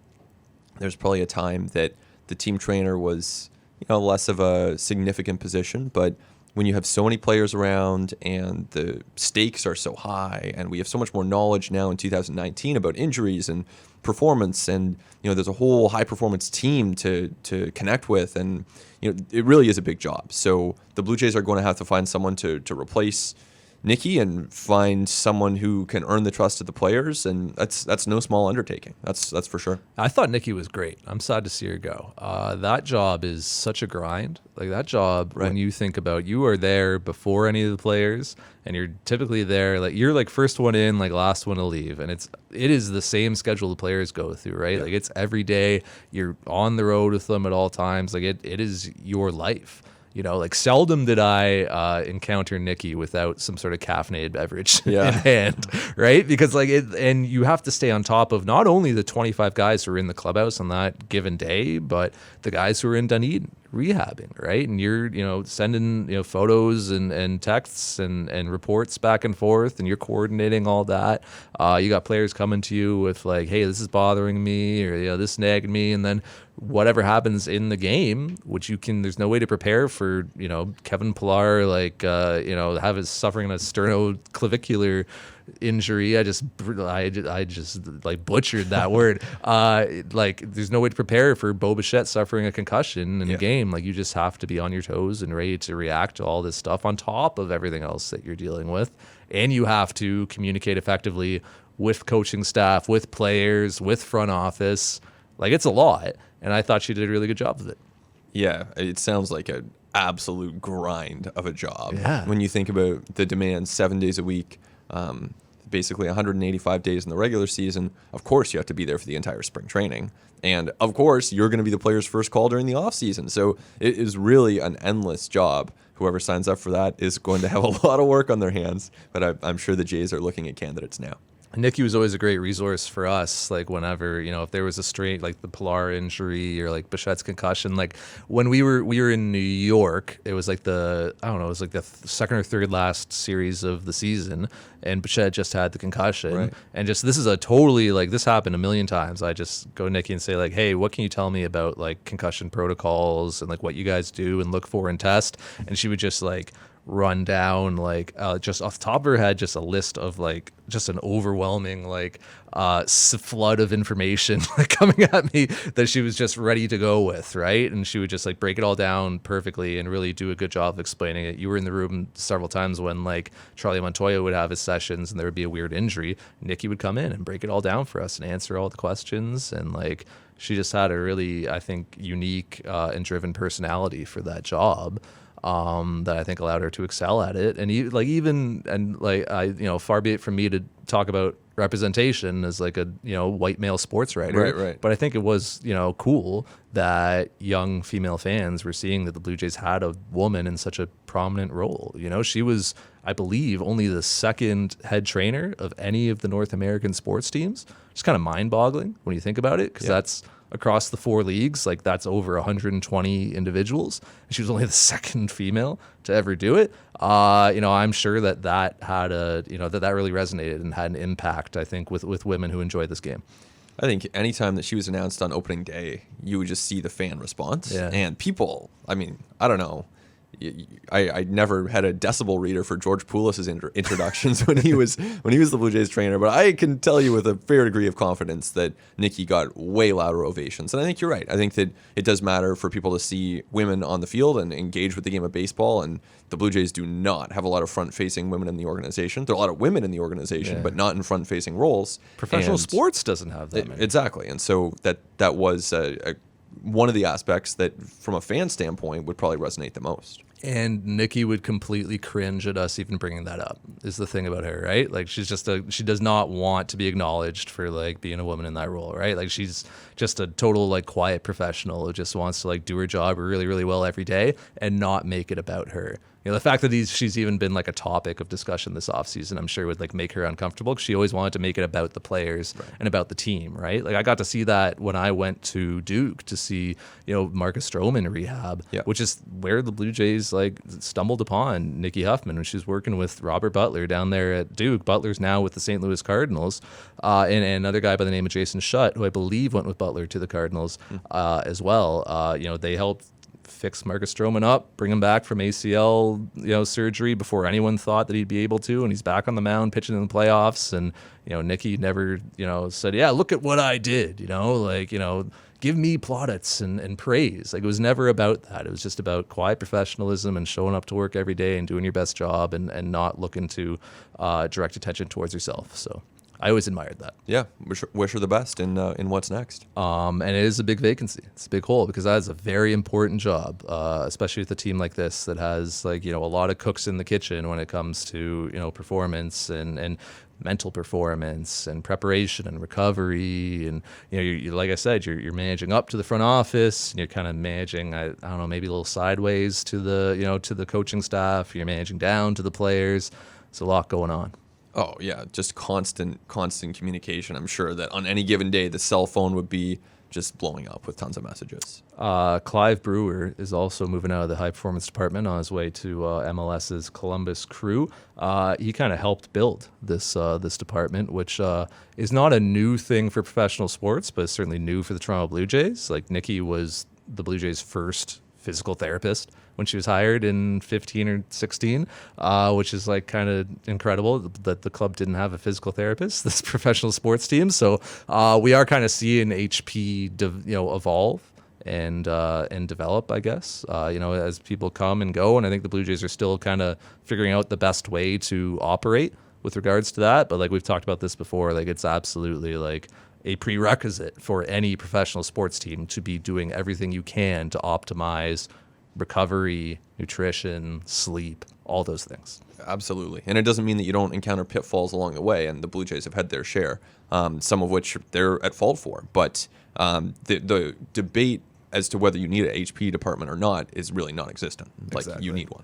there's probably a time that the team trainer was, less of a significant position, but when you have so many players around and the stakes are so high, and we have so much more knowledge now in 2019 about injuries and performance, and there's a whole high performance team to connect with, and it really is a big job. So the Blue Jays are going to have to find someone to replace Nikki and find someone who can earn the trust of the players, and that's no small undertaking. That's for sure. I thought Nikki was great. I'm sad to see her go. That job is such a grind. Like that job, Right. when you think about, you are there before any of the players, and you're typically there like you're like first one in, like last one to leave, and it is the same schedule the players go through, right? Yeah. Like it's every day. You're on the road with them at all times. Like it is your life. You know, like seldom did I encounter Nikki without some sort of caffeinated beverage Yeah. in hand, right? Because like and you have to stay on top of not only the 25 guys who are in the clubhouse on that given day, but the guys who are in Dunedin rehabbing, right? And you're, sending, photos and texts and reports back and forth, and you're coordinating all that. You got players coming to you with like, hey, this is bothering me, or, this nagged me. And then whatever happens in the game, which there's no way to prepare for, Kevin Pillar, have his suffering a sternoclavicular injury. I just like butchered that word. There's no way to prepare for Bo Bichette suffering a concussion in a game. Like you just have to be on your toes and ready to react to all this stuff on top of everything else that you're dealing with. And you have to communicate effectively with coaching staff, with players, with front office. Like it's a lot. And I thought she did a really good job of it. Yeah, it sounds like an absolute grind of a job. Yeah. When you think about the demands 7 days a week, basically 185 days in the regular season, of course you have to be there for the entire spring training. And of course, you're going to be the player's first call during the off season. So it is really an endless job. Whoever signs up for that is going to have a lot of work on their hands. But I'm sure the Jays are looking at candidates now. Nikki was always a great resource for us. Like whenever, if there was a strain, like the Pillar injury or like Bichette's concussion, like when we were in New York, it was like it was like the second or third last series of the season, and Bichette just had the concussion. Right. And just, this is a totally, like, this happened a million times. I just go to Nikki and say like, hey, what can you tell me about like concussion protocols and like what you guys do and look for and test? And she would just like run down like just off the top of her head just a list of like just an overwhelming like flood of information like coming at me that she was just ready to go with, right? And she would just like break it all down perfectly and really do a good job of explaining it. You were in the room several times when like Charlie Montoya would have his sessions and there would be a weird injury. Nikki would come in and break it all down for us and answer all the questions, and like she just had a really, I think, unique and driven personality for that job. That I think allowed her to excel at it. And far be it from me to talk about representation as like a, white male sports writer. Right. But I think it was, cool that young female fans were seeing that the Blue Jays had a woman in such a prominent role. She was, I believe, only the second head trainer of any of the North American sports teams. Just kind of mind-boggling when you think about it, because that's across the 4 leagues, like that's over 120 individuals. And she was only the second female to ever do it. I'm sure that had that really resonated and had an impact, I think, with women who enjoy this game. I think anytime that she was announced on opening day, you would just see the fan response. Yeah. And people, I mean, I don't know. I never had a decibel reader for George Poulos' introductions when he was the Blue Jays trainer, but I can tell you with a fair degree of confidence that Nikki got way louder ovations. And I think you're right. I think that it does matter for people to see women on the field and engage with the game of baseball. And the Blue Jays do not have a lot of front-facing women in the organization. There are a lot of women in the organization, but not in front-facing roles. Professional sports doesn't have that many. Exactly. And so that was one of the aspects that, from a fan standpoint, would probably resonate the most. And Nikki would completely cringe at us even bringing that up, is the thing about her, right? Like she does not want to be acknowledged for like being a woman in that role, right? Like she's just a total like quiet professional who just wants to like do her job really, really well every day and not make it about her. The fact that she's even been like a topic of discussion this offseason, I'm sure would like make her uncomfortable, because she always wanted to make it about the players and about the team, right? Like I got to see that when I went to Duke to see, Marcus Stroman rehab, which is where the Blue Jays like stumbled upon Nikki Huffman when she was working with Robert Butler down there at Duke. Butler's now with the St. Louis Cardinals, and another guy by the name of Jason Schutt, who I believe went with Butler to the Cardinals as well. They helped fix Marcus Stroman up, bring him back from ACL, surgery before anyone thought that he'd be able to, and he's back on the mound pitching in the playoffs. And Nikki never, said, "Yeah, look at what I did." give me plaudits and praise. Like, it was never about that. It was just about quiet professionalism and showing up to work every day and doing your best job and not looking to direct attention towards yourself. So I always admired that. Yeah, wish her the best in what's next. And it is a big vacancy. It's a big hole because that is a very important job, especially with a team like this that has, like, a lot of cooks in the kitchen when it comes to, performance and mental performance and preparation and recovery. And, you like I said, you're managing up to the front office, and you're kind of managing, I don't know, maybe a little sideways to the, to the coaching staff. You're managing down to the players. There's a lot going on. Oh, yeah, just constant communication. I'm sure that on any given day, the cell phone would be just blowing up with tons of messages. Clive Brewer is also moving out of the high performance department on his way to MLS's Columbus Crew. He kind of helped build this department, which is not a new thing for professional sports, but it's certainly new for the Toronto Blue Jays. Like, Nikki was the Blue Jays' first physical therapist when she was hired in 15 or 16, which is like kind of incredible that the club didn't have a physical therapist, this professional sports team. So we are kind of seeing HP, evolve and develop, I guess, as people come and go. And I think the Blue Jays are still kind of figuring out the best way to operate with regards to that. But like we've talked about this before, like it's absolutely like a prerequisite for any professional sports team to be doing everything you can to optimize recovery, nutrition, sleep, all those things. Absolutely. And it doesn't mean that you don't encounter pitfalls along the way, and the Blue Jays have had their share, some of which they're at fault for. But the debate as to whether you need an HP department or not is really non-existent. Exactly. Like, you need one.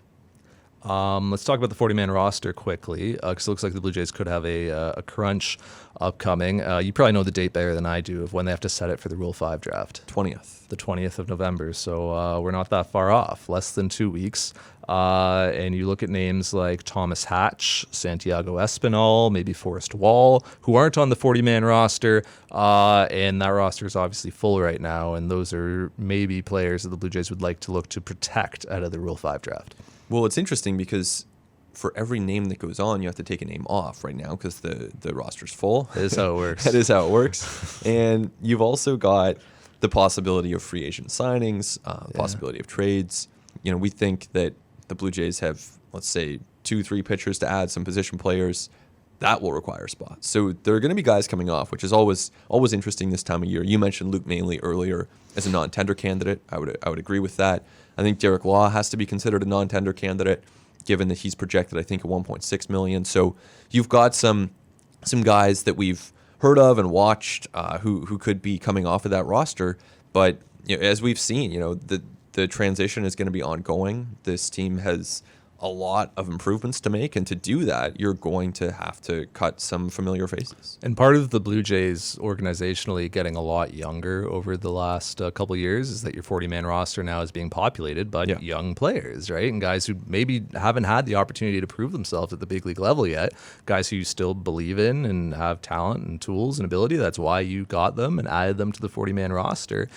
Let's talk about the 40-man roster quickly, because it looks like the Blue Jays could have a crunch upcoming. You probably know the date better than I do of when they have to set it for the Rule 5 draft. 20th. The 20th of November. So we're not that far off, less than 2 weeks. And you look at names like Thomas Hatch, Santiago Espinal, maybe Forrest Wall, who aren't on the 40-man roster. And that roster is obviously full right now. And those are maybe players that the Blue Jays would like to look to protect out of the Rule 5 draft. Well, it's interesting because for every name that goes on, you have to take a name off right now because the roster's full. That is how it works. That is how it works. And you've also got the possibility of free agent signings, possibility of trades. We think that the Blue Jays have, let's say, 2-3 pitchers to add, some position players. That will require spots. So there are going to be guys coming off, which is always interesting this time of year. You mentioned Luke Manley earlier as a non-tender candidate. I would agree with that. I think Derek Law has to be considered a non-tender candidate, given that he's projected, I think, at $1.6 million. So you've got some guys that we've heard of and watched who could be coming off of that roster. But as we've seen, the transition is going to be ongoing. This team has a lot of improvements to make, and to do that, you're going to have to cut some familiar faces. And part of the Blue Jays organizationally getting a lot younger over the last couple of years is that your 40-man roster now is being populated by young players, right? And guys who maybe haven't had the opportunity to prove themselves at the big league level yet, guys who you still believe in and have talent and tools and ability. That's why you got them and added them to the 40-man roster.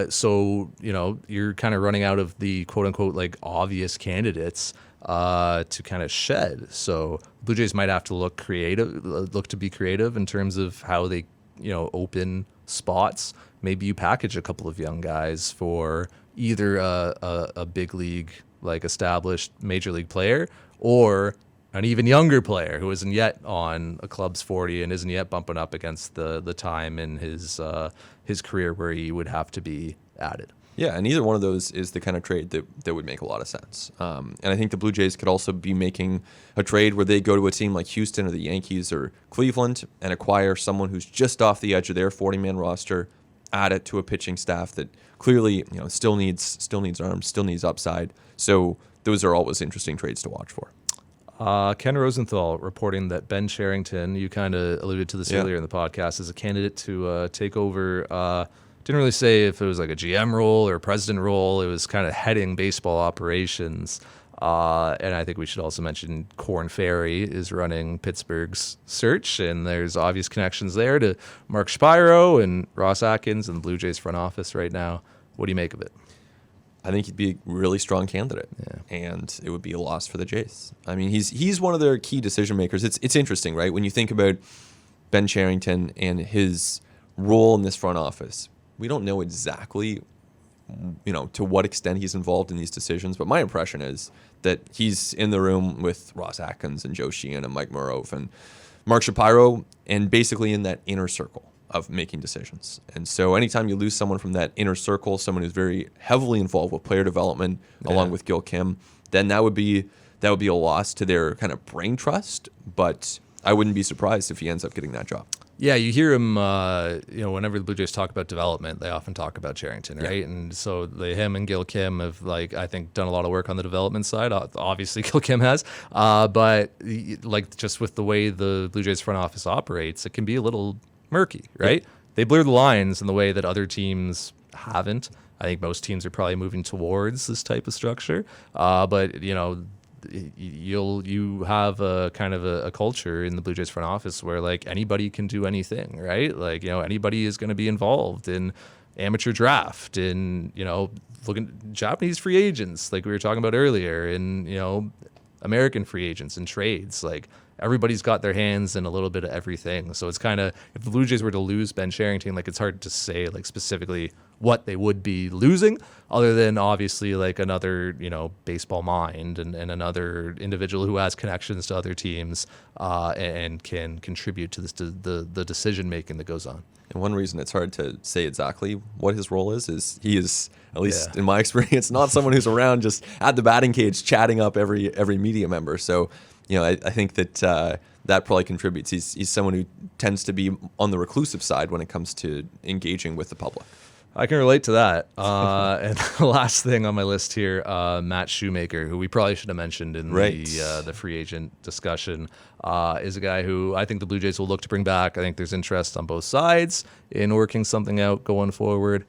So, you're kind of running out of the quote-unquote like obvious candidates to kind of shed. So Blue Jays might have to look to be creative in terms of how they, open spots. Maybe you package a couple of young guys for either a big league, like established major league player, or an even younger player who isn't yet on a club's 40 and isn't yet bumping up against the time in his career where he would have to be added. Yeah, and either one of those is the kind of trade that would make a lot of sense. And I think the Blue Jays could also be making a trade where they go to a team like Houston or the Yankees or Cleveland and acquire someone who's just off the edge of their 40-man roster, add it to a pitching staff that clearly still needs arms, still needs upside. So those are always interesting trades to watch for. Ken Rosenthal reporting that Ben Cherington, you kind of alluded to this earlier in the podcast, is a candidate to take over. Didn't really say if it was like a GM role or a president role. It was kind of heading baseball operations. And I think we should also mention Korn Ferry is running Pittsburgh's search, and there's obvious connections there to Mark Shapiro and Ross Atkins and the Blue Jays front office right now. What do you make of it? I think he'd be a really strong candidate, and it would be a loss for the Jays. I mean, he's one of their key decision makers. It's interesting, right? When you think about Ben Cherington and his role in this front office, we don't know exactly, to what extent he's involved in these decisions. But my impression is that he's in the room with Ross Atkins and Joe Sheehan and Mike Murrow and Mark Shapiro, and basically in that inner circle of making decisions. And so anytime you lose someone from that inner circle, someone who's very heavily involved with player development, along with Gil Kim, then that would be a loss to their kind of brain trust. But I wouldn't be surprised if he ends up getting that job. Yeah, you hear him, whenever the Blue Jays talk about development, they often talk about Charrington, right? And so him and Gil Kim have, I think, done a lot of work on the development side. Obviously, Gil Kim has. But, just with the way the Blue Jays front office operates, it can be a little murky, right? Yeah. They blur the lines in the way that other teams haven't. I think most teams are probably moving towards this type of structure. But, you have a kind of a culture in the Blue Jays front office where anybody can do anything, right? Anybody is going to be involved in amateur draft, in looking Japanese free agents, like we were talking about earlier, in American free agents and trades. Everybody's got their hands in a little bit of everything. So it's kind of, if the Blue Jays were to lose Ben Charrington, it's hard to say specifically what they would be losing, other than obviously another, baseball mind and another individual who has connections to other teams and can contribute to the decision making that goes on. And one reason it's hard to say exactly what his role is he is, at least in my experience, not someone who's around just at the batting cage chatting up every media member. So, I think that that probably contributes. He's someone who tends to be on the reclusive side when it comes to engaging with the public. I can relate to that. And the last thing on my list here, Matt Shoemaker, who we probably should have mentioned in the free agent discussion, is a guy who I think the Blue Jays will look to bring back. I think there's interest on both sides in working something out going forward.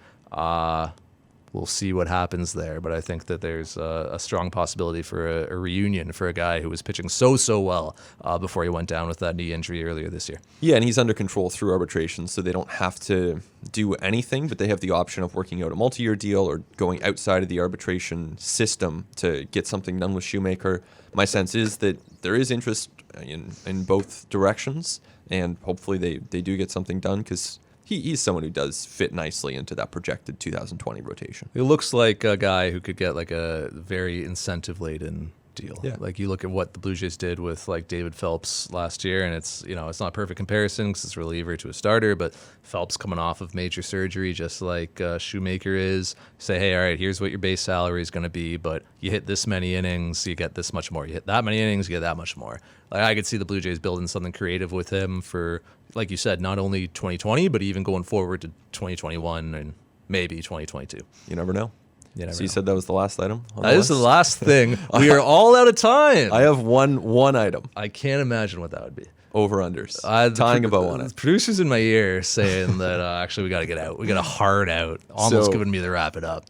We'll see what happens there, but I think that there's a strong possibility for a reunion for a guy who was pitching so well before he went down with that knee injury earlier this year. Yeah, and he's under control through arbitration, so they don't have to do anything, but they have the option of working out a multi-year deal or going outside of the arbitration system to get something done with Shoemaker. My sense is that there is interest in both directions, and hopefully they do get something done, because he's someone who does fit nicely into that projected 2020 rotation. It looks like a guy who could get a very incentive-laden deal. Yeah. You look at what the Blue Jays did with David Phelps last year, and it's it's not a perfect comparison because it's a reliever to a starter, but Phelps coming off of major surgery, just like Shoemaker is. Say, hey, all right, here's what your base salary is going to be, but you hit this many innings, you get this much more. You hit that many innings, you get that much more. I could see the Blue Jays building something creative with him for, like you said, not only 2020, but even going forward to 2021 and maybe 2022. You never know. You said that was the last item? That is the last thing. We are all out of time. I have one item. I can't imagine what that would be. Over-unders. Tying a bow on it. Producers in my ear saying that actually we got to get out. We got to hard out. Almost giving me the wrap it up.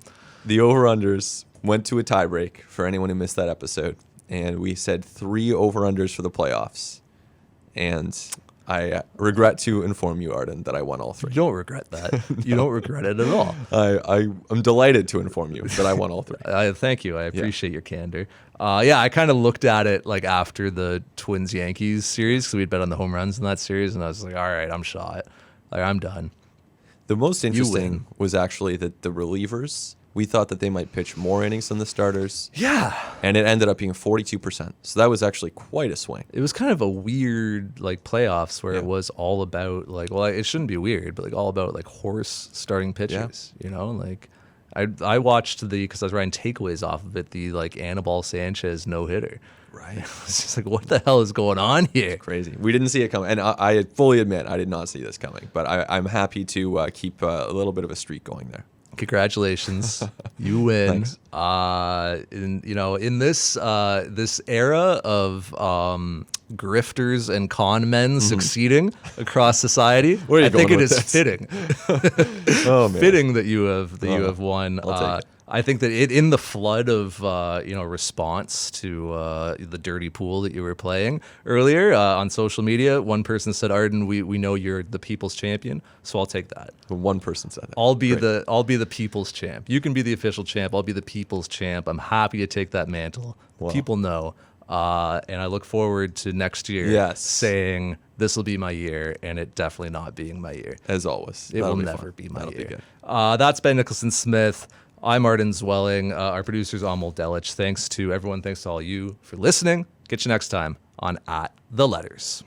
The over-unders went to a tiebreak for anyone who missed that episode. And we said 3 over-unders for the playoffs. And I regret to inform you, Arden, that I won all 3. You don't regret that. You don't regret it at all. I'm delighted to inform you that I won all 3. Thank you. I appreciate your candor. I kind of looked at it after the Twins-Yankees series, because we'd bet on the home runs in that series, and I was like, all right, I'm shot. I'm done. The most interesting was actually that the relievers, we thought that they might pitch more innings than the starters. Yeah. And it ended up being 42%. So that was actually quite a swing. It was kind of a weird playoffs where it was all about it shouldn't be weird, but all about horse starting pitchers, I watched because I was writing takeaways off of it, the Anibal Sanchez no-hitter. Right. It's just what the hell is going on here? It's crazy. We didn't see it coming. And I fully admit I did not see this coming, but I'm happy to keep a little bit of a streak going there. Congratulations, you win. In this era of grifters and con men succeeding across society, I think it is fitting. Fitting that you have won. I'll take it. I think that in the flood of response to the dirty pool that you were playing earlier on social media, one person said, "Arden, we know you're the people's champion, so I'll take that." One person said that. I'll be the people's champ. You can be the official champ. I'll be the people's champ. I'm happy to take that mantle. Wow. People know. And I look forward to next year Yes. saying this will be my year, and it definitely not being my year. As always. It That'll will be never fun. be my That'll be year. good. That's been Nicholson-Smith. I'm Arden Zwelling. Our producer's Amol Delich. Thanks to everyone. Thanks to all you for listening. Get you next time on At The Letters.